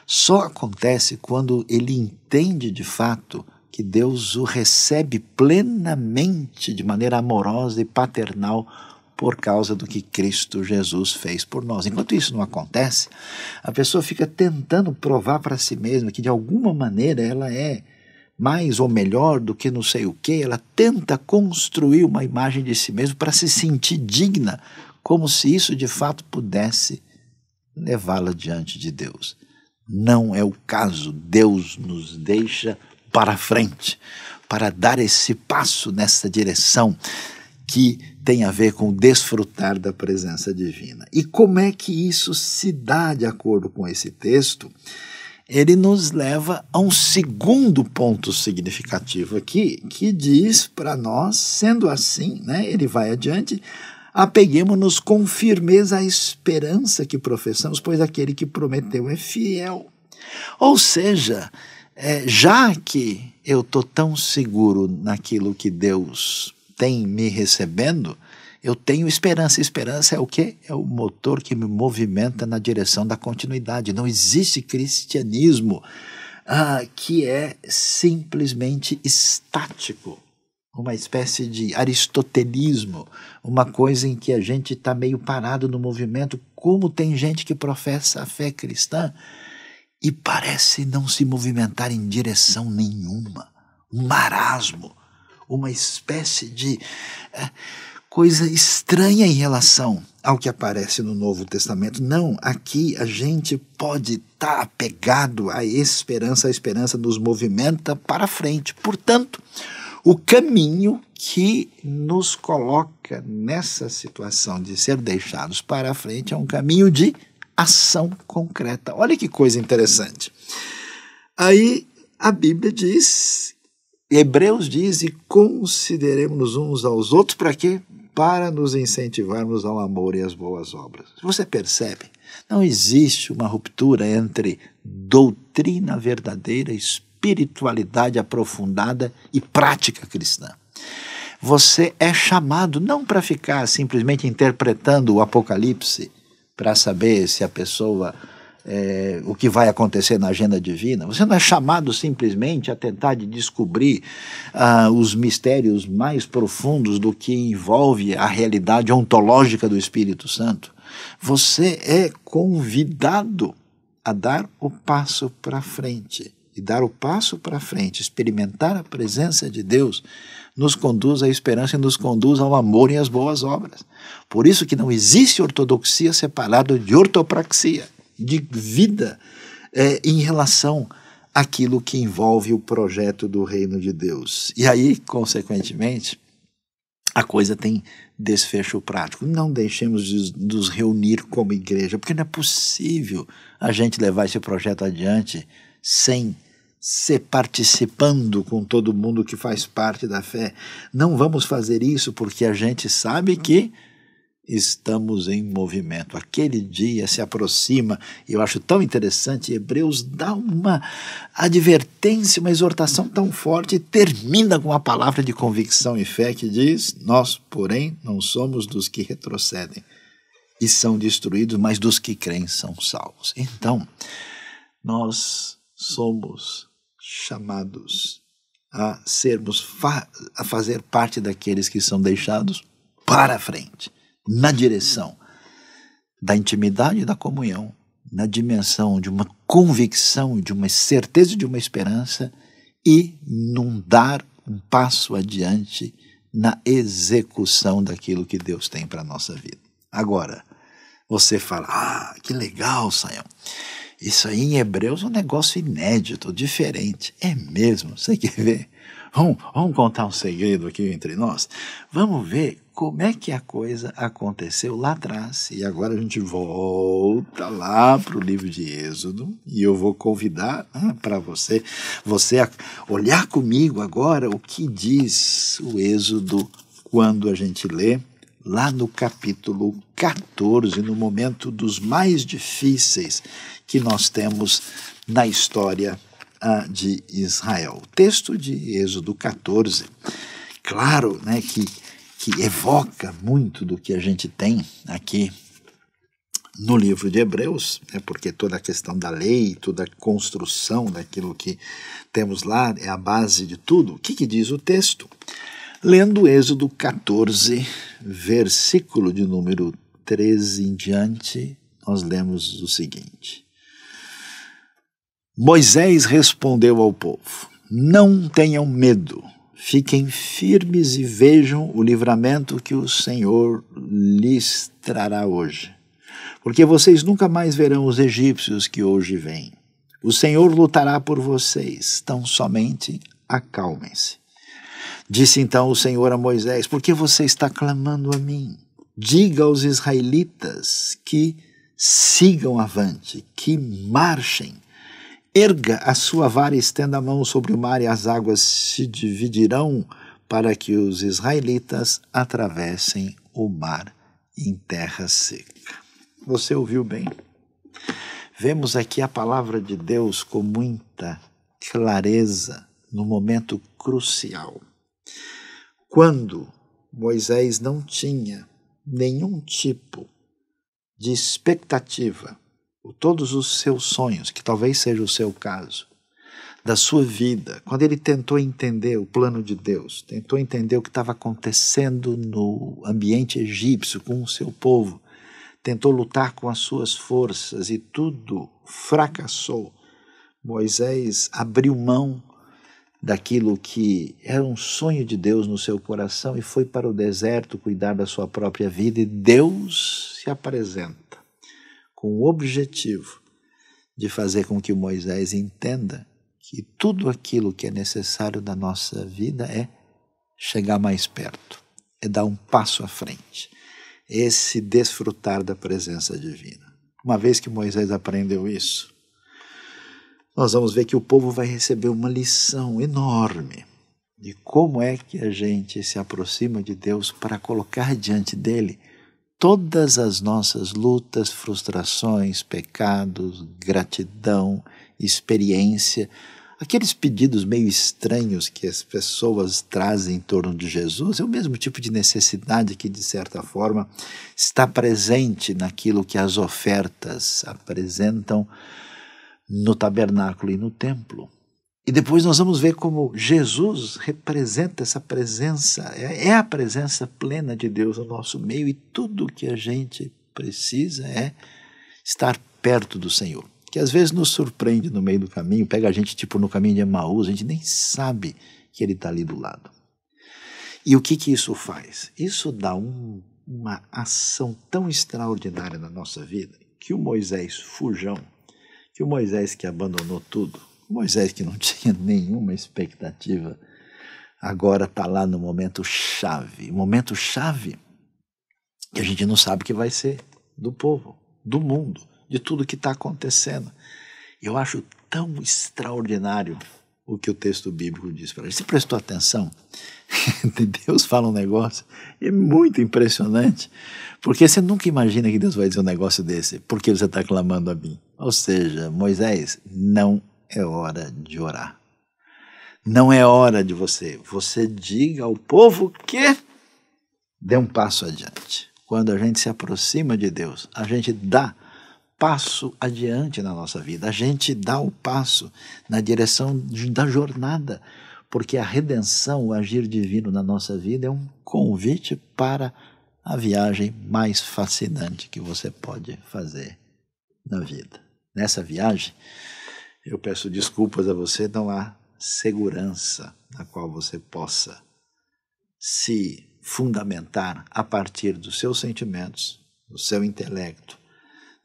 só acontece quando ele entende de fato que Deus o recebe plenamente, de maneira amorosa e paternal, por causa do que Cristo Jesus fez por nós. Enquanto isso não acontece, a pessoa fica tentando provar para si mesma que de alguma maneira ela é mais ou melhor do que não sei o quê, ela tenta construir uma imagem de si mesma para se sentir digna, como se isso de fato pudesse levá-la diante de Deus. Não é o caso. Deus nos deixa para frente, para dar esse passo nessa direção que tem a ver com desfrutar da presença divina. E como é que isso se dá de acordo com esse texto? Ele nos leva a um segundo ponto significativo aqui, que diz para nós, sendo assim, né, ele vai adiante, Apeguemo-nos com firmeza à esperança que professamos, pois aquele que prometeu é fiel. Ou seja, já que eu estou tão seguro naquilo que Deus tem me recebendo, eu tenho esperança. Esperança é o quê? É o motor que me movimenta na direção da continuidade. Não existe cristianismo que é simplesmente estático, uma espécie de aristotelismo, uma coisa em que a gente está meio parado no movimento, como tem gente que professa a fé cristã e parece não se movimentar em direção nenhuma. Um marasmo, uma espécie de coisa estranha em relação ao que aparece no Novo Testamento. Não, aqui a gente pode estar apegado à esperança, a esperança nos movimenta para frente. Portanto, o caminho que nos coloca nessa situação de ser deixados para frente é um caminho de ação concreta. Olha que coisa interessante. Aí a Bíblia diz, Hebreus diz, e consideremos uns aos outros para quê? Para nos incentivarmos ao amor e às boas obras. Você percebe? Não existe uma ruptura entre doutrina verdadeira, espiritualidade aprofundada e prática cristã. Você é chamado não para ficar simplesmente interpretando o Apocalipse para saber se a pessoa, o que vai acontecer na agenda divina. Você não é chamado simplesmente a tentar descobrir os mistérios mais profundos do que envolve a realidade ontológica do Espírito Santo. Você é convidado a dar o passo para frente. E dar o passo para frente, experimentar a presença de Deus, nos conduz à esperança e nos conduz ao amor e às boas obras. Por isso que não existe ortodoxia separada de ortopraxia, de vida em relação àquilo que envolve o projeto do reino de Deus. E aí, consequentemente, a coisa tem desfecho prático. Não deixemos de nos reunir como igreja, porque não é possível a gente levar esse projeto adiante sem ser participando com todo mundo que faz parte da fé. Não vamos fazer isso porque a gente sabe que estamos em movimento. Aquele dia se aproxima e eu acho tão interessante, Hebreus dá uma advertência, uma exortação tão forte e termina com uma palavra de convicção e fé que diz: nós, porém, não somos dos que retrocedem e são destruídos, mas dos que creem são salvos. Então, nós somos chamados a sermos, a fazer parte daqueles que são deixados para frente, na direção da intimidade e da comunhão, na dimensão de uma convicção, de uma certeza, de uma esperança e num dar um passo adiante na execução daquilo que Deus tem para a nossa vida. Agora, você fala, que legal, Sayão. Isso aí em Hebreus é um negócio inédito, diferente. É mesmo, você quer ver? Vamos contar um segredo aqui entre nós? Vamos ver como é que a coisa aconteceu lá atrás. E agora a gente volta lá para o livro de Êxodo e eu vou convidar para você olhar comigo agora o que diz o Êxodo quando a gente lê lá no capítulo 14, no momento dos mais difíceis que nós temos na história de Israel. O texto de Êxodo 14, claro, né, que evoca muito do que a gente tem aqui no livro de Hebreus, né, porque toda a questão da lei, toda a construção daquilo que temos lá é a base de tudo. O que diz o texto? Lendo Êxodo 14, versículo de número 13 em diante, nós lemos o seguinte: Moisés respondeu ao povo: não tenham medo, fiquem firmes e vejam o livramento que o Senhor lhes trará hoje. Porque vocês nunca mais verão os egípcios que hoje vêm. O Senhor lutará por vocês, tão somente acalmem-se. Disse então o Senhor a Moisés: por que você está clamando a mim? Diga aos israelitas que sigam avante, que marchem. Erga a sua vara e estenda a mão sobre o mar e as águas se dividirão para que os israelitas atravessem o mar em terra seca. Você ouviu bem? Vemos aqui a palavra de Deus com muita clareza no momento crucial. Quando Moisés não tinha nenhum tipo de expectativa, por todos os seus sonhos, que talvez seja o seu caso, da sua vida, quando ele tentou entender o plano de Deus, tentou entender o que estava acontecendo no ambiente egípcio com o seu povo, tentou lutar com as suas forças e tudo fracassou, Moisés abriu mão daquilo que era um sonho de Deus no seu coração e foi para o deserto cuidar da sua própria vida, e Deus se apresenta com o objetivo de fazer com que o Moisés entenda que tudo aquilo que é necessário da nossa vida é chegar mais perto, é dar um passo à frente, esse desfrutar da presença divina. Uma vez que Moisés aprendeu isso, nós vamos ver que o povo vai receber uma lição enorme de como é que a gente se aproxima de Deus para colocar diante dele todas as nossas lutas, frustrações, pecados, gratidão, experiência, aqueles pedidos meio estranhos que as pessoas trazem em torno de Jesus, é o mesmo tipo de necessidade que, de certa forma, está presente naquilo que as ofertas apresentam no tabernáculo e no templo. E depois nós vamos ver como Jesus representa essa presença, é a presença plena de Deus no nosso meio, e tudo o que a gente precisa é estar perto do Senhor, que às vezes nos surpreende no meio do caminho, pega a gente tipo no caminho de Emaús, a gente nem sabe que ele está ali do lado. E o que isso faz? Isso dá uma ação tão extraordinária na nossa vida, que o Moisés fujão, que o Moisés que abandonou tudo, o Moisés que não tinha nenhuma expectativa, agora está lá no momento chave. O momento chave que a gente não sabe o que vai ser do povo, do mundo, de tudo que está acontecendo. Eu acho tão extraordinário o que o texto bíblico diz para a gente. Você prestou atenção? Deus fala um negócio, é muito impressionante, porque você nunca imagina que Deus vai dizer um negócio desse, porque você está clamando a mim. Ou seja, Moisés, não é hora de orar. Não é hora de você diga ao povo que dê um passo adiante. Quando a gente se aproxima de Deus, a gente dá passo adiante na nossa vida, a gente dá o passo na direção da jornada, porque a redenção, o agir divino na nossa vida é um convite para a viagem mais fascinante que você pode fazer na vida. Nessa viagem, eu peço desculpas a você, não há segurança na qual você possa se fundamentar a partir dos seus sentimentos, do seu intelecto,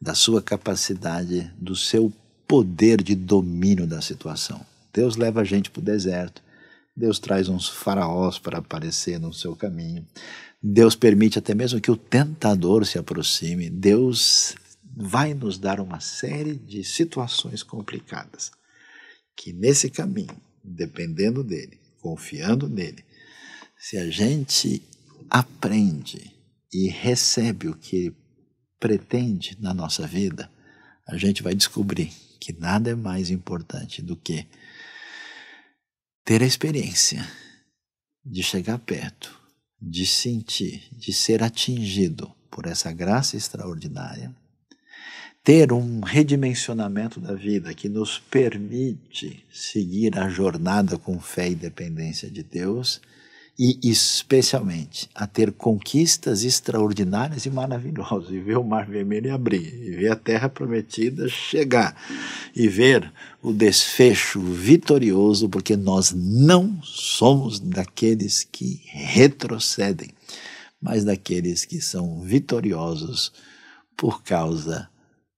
da sua capacidade, do seu poder de domínio da situação. Deus leva a gente para o deserto, Deus traz uns faraós para aparecer no seu caminho, Deus permite até mesmo que o tentador se aproxime, Deus vai nos dar uma série de situações complicadas, que nesse caminho, dependendo dele, confiando nele, se a gente aprende e recebe o que ele pretende na nossa vida, a gente vai descobrir que nada é mais importante do que ter a experiência de chegar perto, de sentir, de ser atingido por essa graça extraordinária, ter um redimensionamento da vida que nos permite seguir a jornada com fé e dependência de Deus, e especialmente a ter conquistas extraordinárias e maravilhosas, e ver o Mar Vermelho abrir, e ver a Terra Prometida chegar, e ver o desfecho vitorioso, porque nós não somos daqueles que retrocedem, mas daqueles que são vitoriosos por causa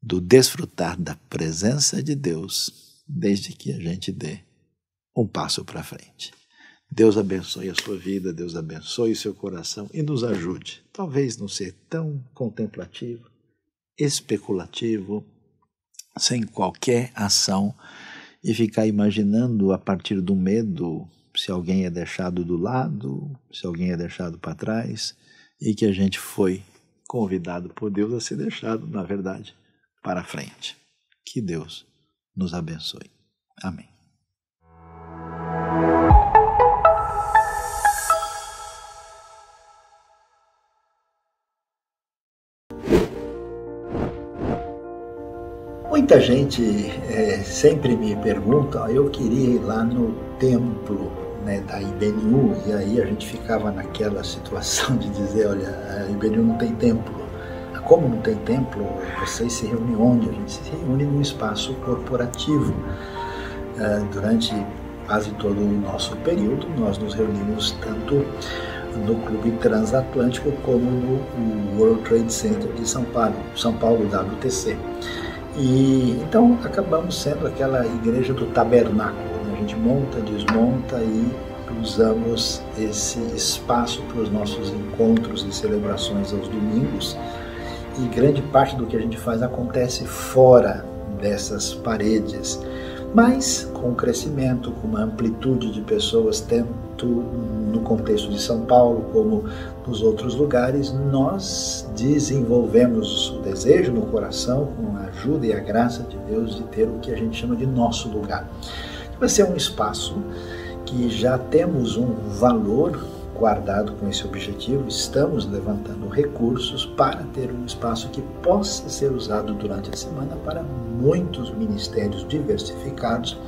do desfrutar da presença de Deus, desde que a gente dê um passo para frente. Deus abençoe a sua vida, Deus abençoe o seu coração e nos ajude, talvez não ser tão contemplativo, especulativo, sem qualquer ação, e ficar imaginando a partir do medo se alguém é deixado do lado, se alguém é deixado para trás, e que a gente foi convidado por Deus a ser deixado, na verdade, para frente. Que Deus nos abençoe. Amém. Muita gente sempre me pergunta, eu queria ir lá no templo, né, da IBNU, e aí a gente ficava naquela situação de dizer, olha, a IBNU não tem templo. Como não tem templo, vocês se reúnem onde? A gente se reúne num espaço corporativo. Durante quase todo o nosso período, nós nos reunimos tanto no Clube Transatlântico como no World Trade Center de São Paulo, WTC. E então acabamos sendo aquela igreja do tabernáculo, né? A gente monta, desmonta e usamos esse espaço para os nossos encontros e celebrações aos domingos, e grande parte do que a gente faz acontece fora dessas paredes. Mas com o crescimento, com uma amplitude de pessoas, tanto no contexto de São Paulo como nos outros lugares, nós desenvolvemos o desejo no coração, com a ajuda e a graça de Deus, de ter o que a gente chama de nosso lugar. Vai ser um espaço que já temos um valor guardado com esse objetivo, estamos levantando recursos para ter um espaço que possa ser usado durante a semana para muitos ministérios diversificados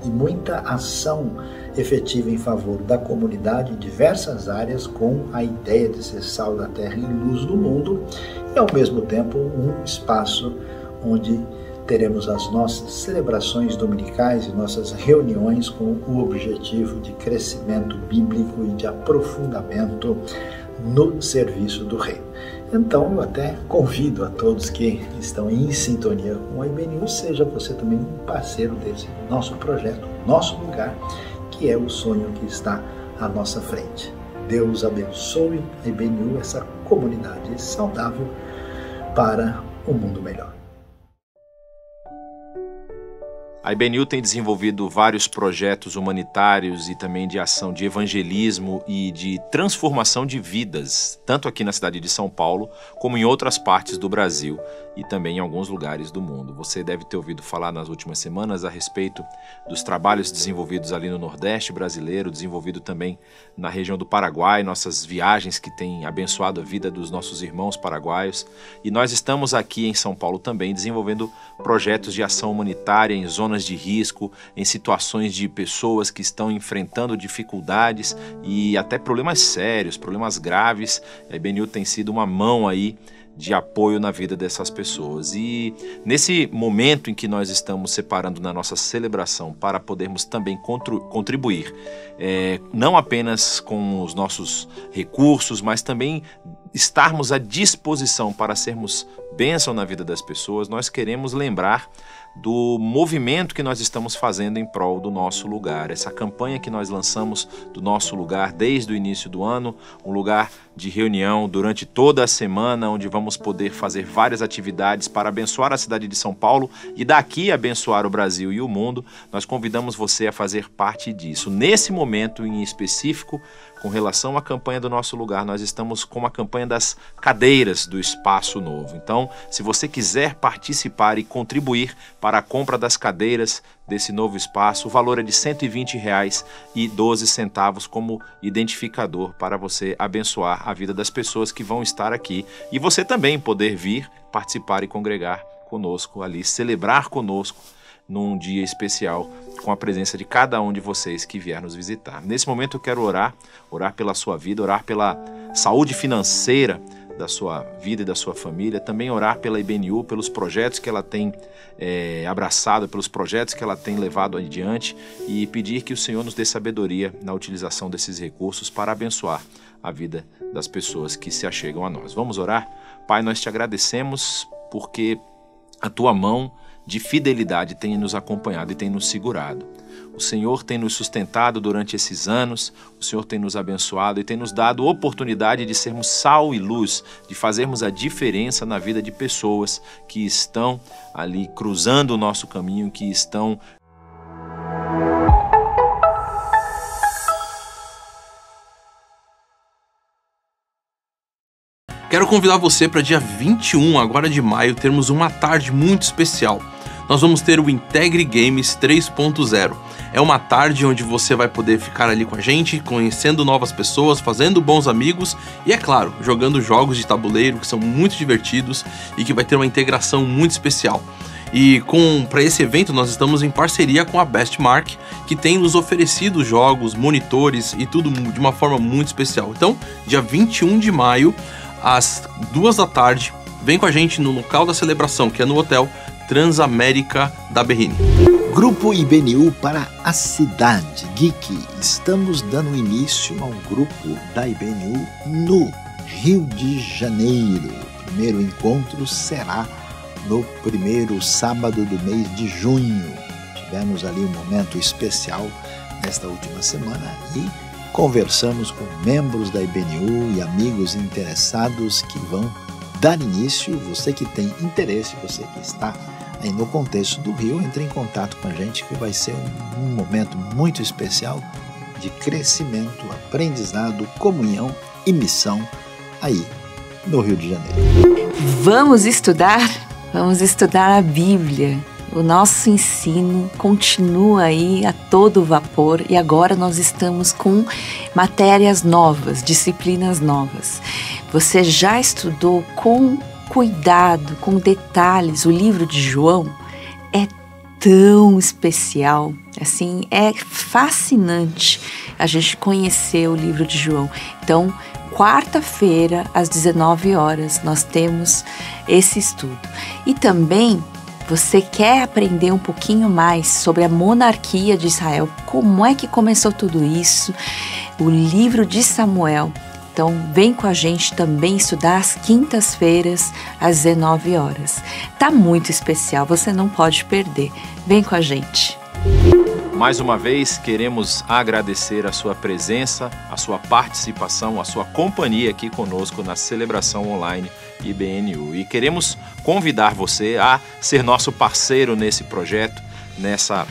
e muita ação efetiva em favor da comunidade em diversas áreas, com a ideia de ser sal da terra e luz do mundo, e ao mesmo tempo um espaço onde teremos as nossas celebrações dominicais e nossas reuniões com o objetivo de crescimento bíblico e de aprofundamento no serviço do Reino. Então, eu até convido a todos que estão em sintonia com a IBNU, seja você também um parceiro desse nosso projeto, nosso lugar, que é o sonho que está à nossa frente. Deus abençoe a IBNU, essa comunidade saudável para um mundo melhor. A IBNU tem desenvolvido vários projetos humanitários e também de ação de evangelismo e de transformação de vidas, tanto aqui na cidade de São Paulo, como em outras partes do Brasil e também em alguns lugares do mundo. Você deve ter ouvido falar nas últimas semanas a respeito dos trabalhos desenvolvidos ali no Nordeste brasileiro, desenvolvido também na região do Paraguai, nossas viagens que têm abençoado a vida dos nossos irmãos paraguaios. E nós estamos aqui em São Paulo também desenvolvendo projetos de ação humanitária em zonas de risco, em situações de pessoas que estão enfrentando dificuldades e até problemas sérios, problemas graves. A IBNU tem sido uma mão aí de apoio na vida dessas pessoas. E nesse momento em que nós estamos separando na nossa celebração para podermos também contribuir, não apenas com os nossos recursos, mas também estarmos à disposição para sermos bênção na vida das pessoas, nós queremos lembrar do movimento que nós estamos fazendo em prol do nosso lugar. Essa campanha que nós lançamos do nosso lugar desde o início do ano, um lugar de reunião durante toda a semana, onde vamos poder fazer várias atividades para abençoar a cidade de São Paulo e daqui abençoar o Brasil e o mundo. Nós convidamos você a fazer parte disso. Nesse momento em específico, com relação à campanha do nosso lugar, nós estamos com a campanha das cadeiras do Espaço Novo. Então, se você quiser participar e contribuir para a compra das cadeiras desse novo espaço, o valor é de R$ 120,12 como identificador para você abençoar a vida das pessoas que vão estar aqui e você também poder vir, participar e congregar conosco ali, celebrar conosco num dia especial com a presença de cada um de vocês que vier nos visitar. Nesse momento eu quero orar pela sua vida, orar pela saúde financeira da sua vida e da sua família, também orar pela IBNU, pelos projetos que ela tem abraçado, pelos projetos que ela tem levado adiante e pedir que o Senhor nos dê sabedoria na utilização desses recursos para abençoar a vida das pessoas que se achegam a nós. Vamos orar? Pai, nós te agradecemos porque a tua mão de fidelidade tem nos acompanhado e tem nos segurado. O Senhor tem nos sustentado durante esses anos, o Senhor tem nos abençoado e tem nos dado oportunidade de sermos sal e luz, de fazermos a diferença na vida de pessoas que estão ali cruzando o nosso caminho, que estão Quero convidar você para dia 21, agora de maio, termos uma tarde muito especial. Nós vamos ter o Integre Games 3.0. É uma tarde onde você vai poder ficar ali com a gente, conhecendo novas pessoas, fazendo bons amigos e, é claro, jogando jogos de tabuleiro que são muito divertidos e que vai ter uma integração muito especial. E para esse evento nós estamos em parceria com a Bestmark, que tem nos oferecido jogos, monitores e tudo de uma forma muito especial. Então, dia 21 de maio, às 2 da tarde, vem com a gente no local da celebração, que é no Hotel Transamérica da Berrini. Grupo IBNU para a Cidade Geek. Estamos dando início ao grupo da IBNU no Rio de Janeiro. O primeiro encontro será no primeiro sábado do mês de junho. Tivemos ali um momento especial nesta última semana e conversamos com membros da IBNU e amigos interessados que vão dar início. Você que tem interesse, você que está aí no contexto do Rio, entre em contato com a gente, que vai ser um momento muito especial de crescimento, aprendizado, comunhão e missão aí no Rio de Janeiro. Vamos estudar a Bíblia. O nosso ensino continua aí a todo vapor e agora nós estamos com matérias novas, disciplinas novas. Você já estudou com cuidado, com detalhes, o livro de João? É tão especial, assim, é fascinante a gente conhecer o livro de João. Então, quarta-feira, às 19 horas, nós temos esse estudo. E também, você quer aprender um pouquinho mais sobre a monarquia de Israel, como é que começou tudo isso, o livro de Samuel. Então, vem com a gente também estudar às quintas-feiras, às 19 horas. Tá muito especial, você não pode perder. Vem com a gente. Mais uma vez, queremos agradecer a sua presença, a sua participação, a sua companhia aqui conosco na celebração online IBNU. E queremos convidar você a ser nosso parceiro nesse projeto, nessa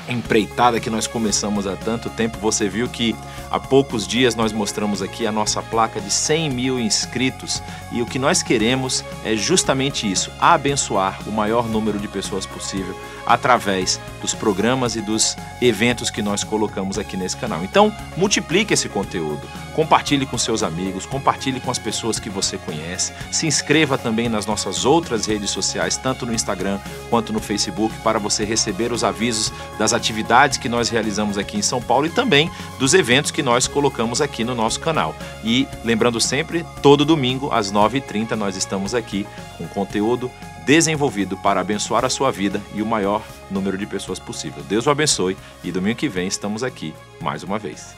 empreitada que nós começamos há tanto tempo. Você viu que há poucos dias nós mostramos aqui a nossa placa de 100 mil inscritos e o que nós queremos é justamente isso, abençoar o maior número de pessoas possível através dos programas e dos eventos que nós colocamos aqui nesse canal. Então, multiplique esse conteúdo, compartilhe com seus amigos, compartilhe com as pessoas que você conhece, se inscreva também nas nossas outras redes sociais, tanto no Instagram quanto no Facebook, para você receber os avisos das atividades que nós realizamos aqui em São Paulo e também dos eventos que nós colocamos aqui no nosso canal. E lembrando sempre, todo domingo às 9h30 nós estamos aqui com conteúdo desenvolvido para abençoar a sua vida e o maior número de pessoas possível. Deus o abençoe e domingo que vem estamos aqui mais uma vez.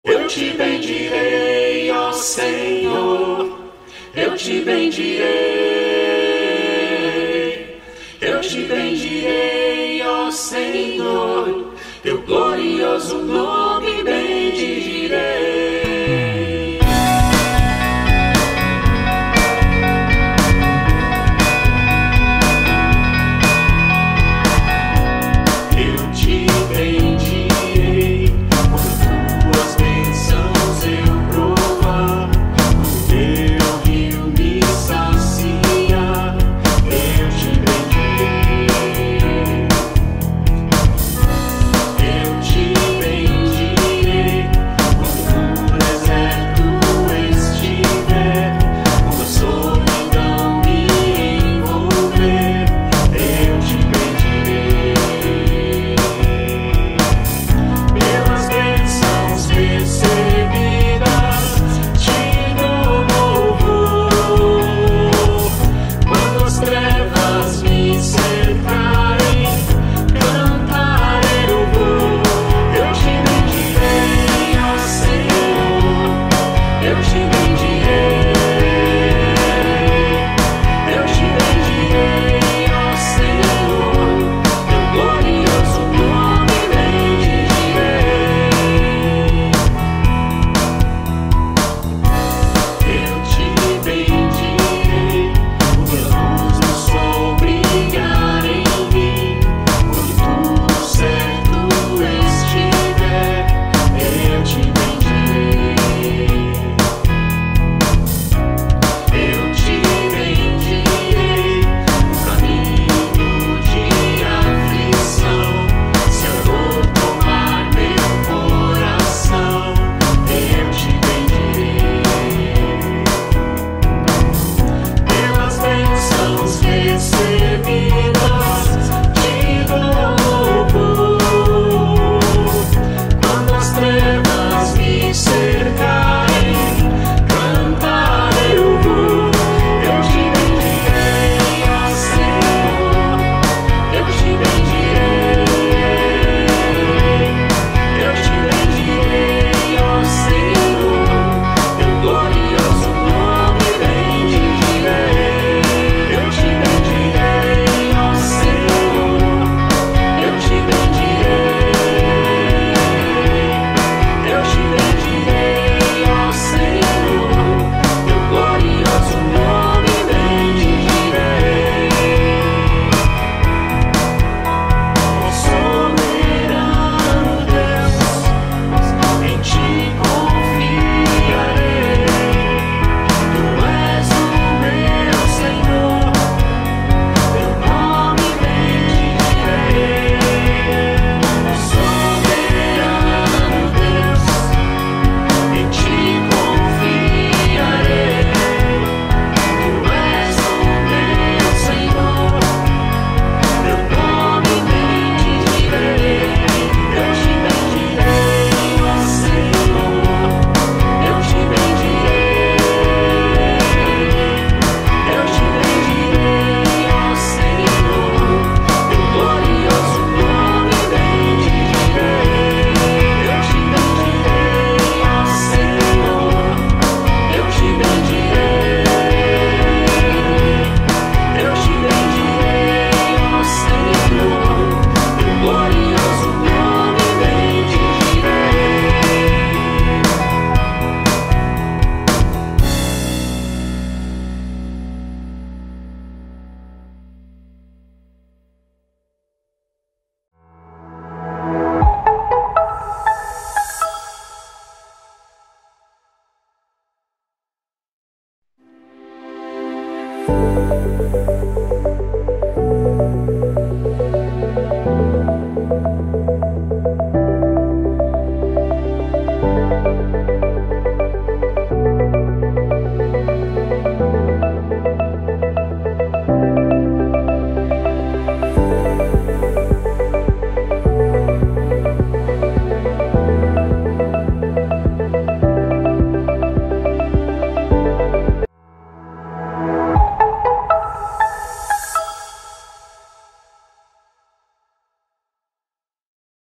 Eu te bendirei, ó Senhor, eu te bendirei, eu te bendirei, ó Senhor, teu glorioso nome bendirei.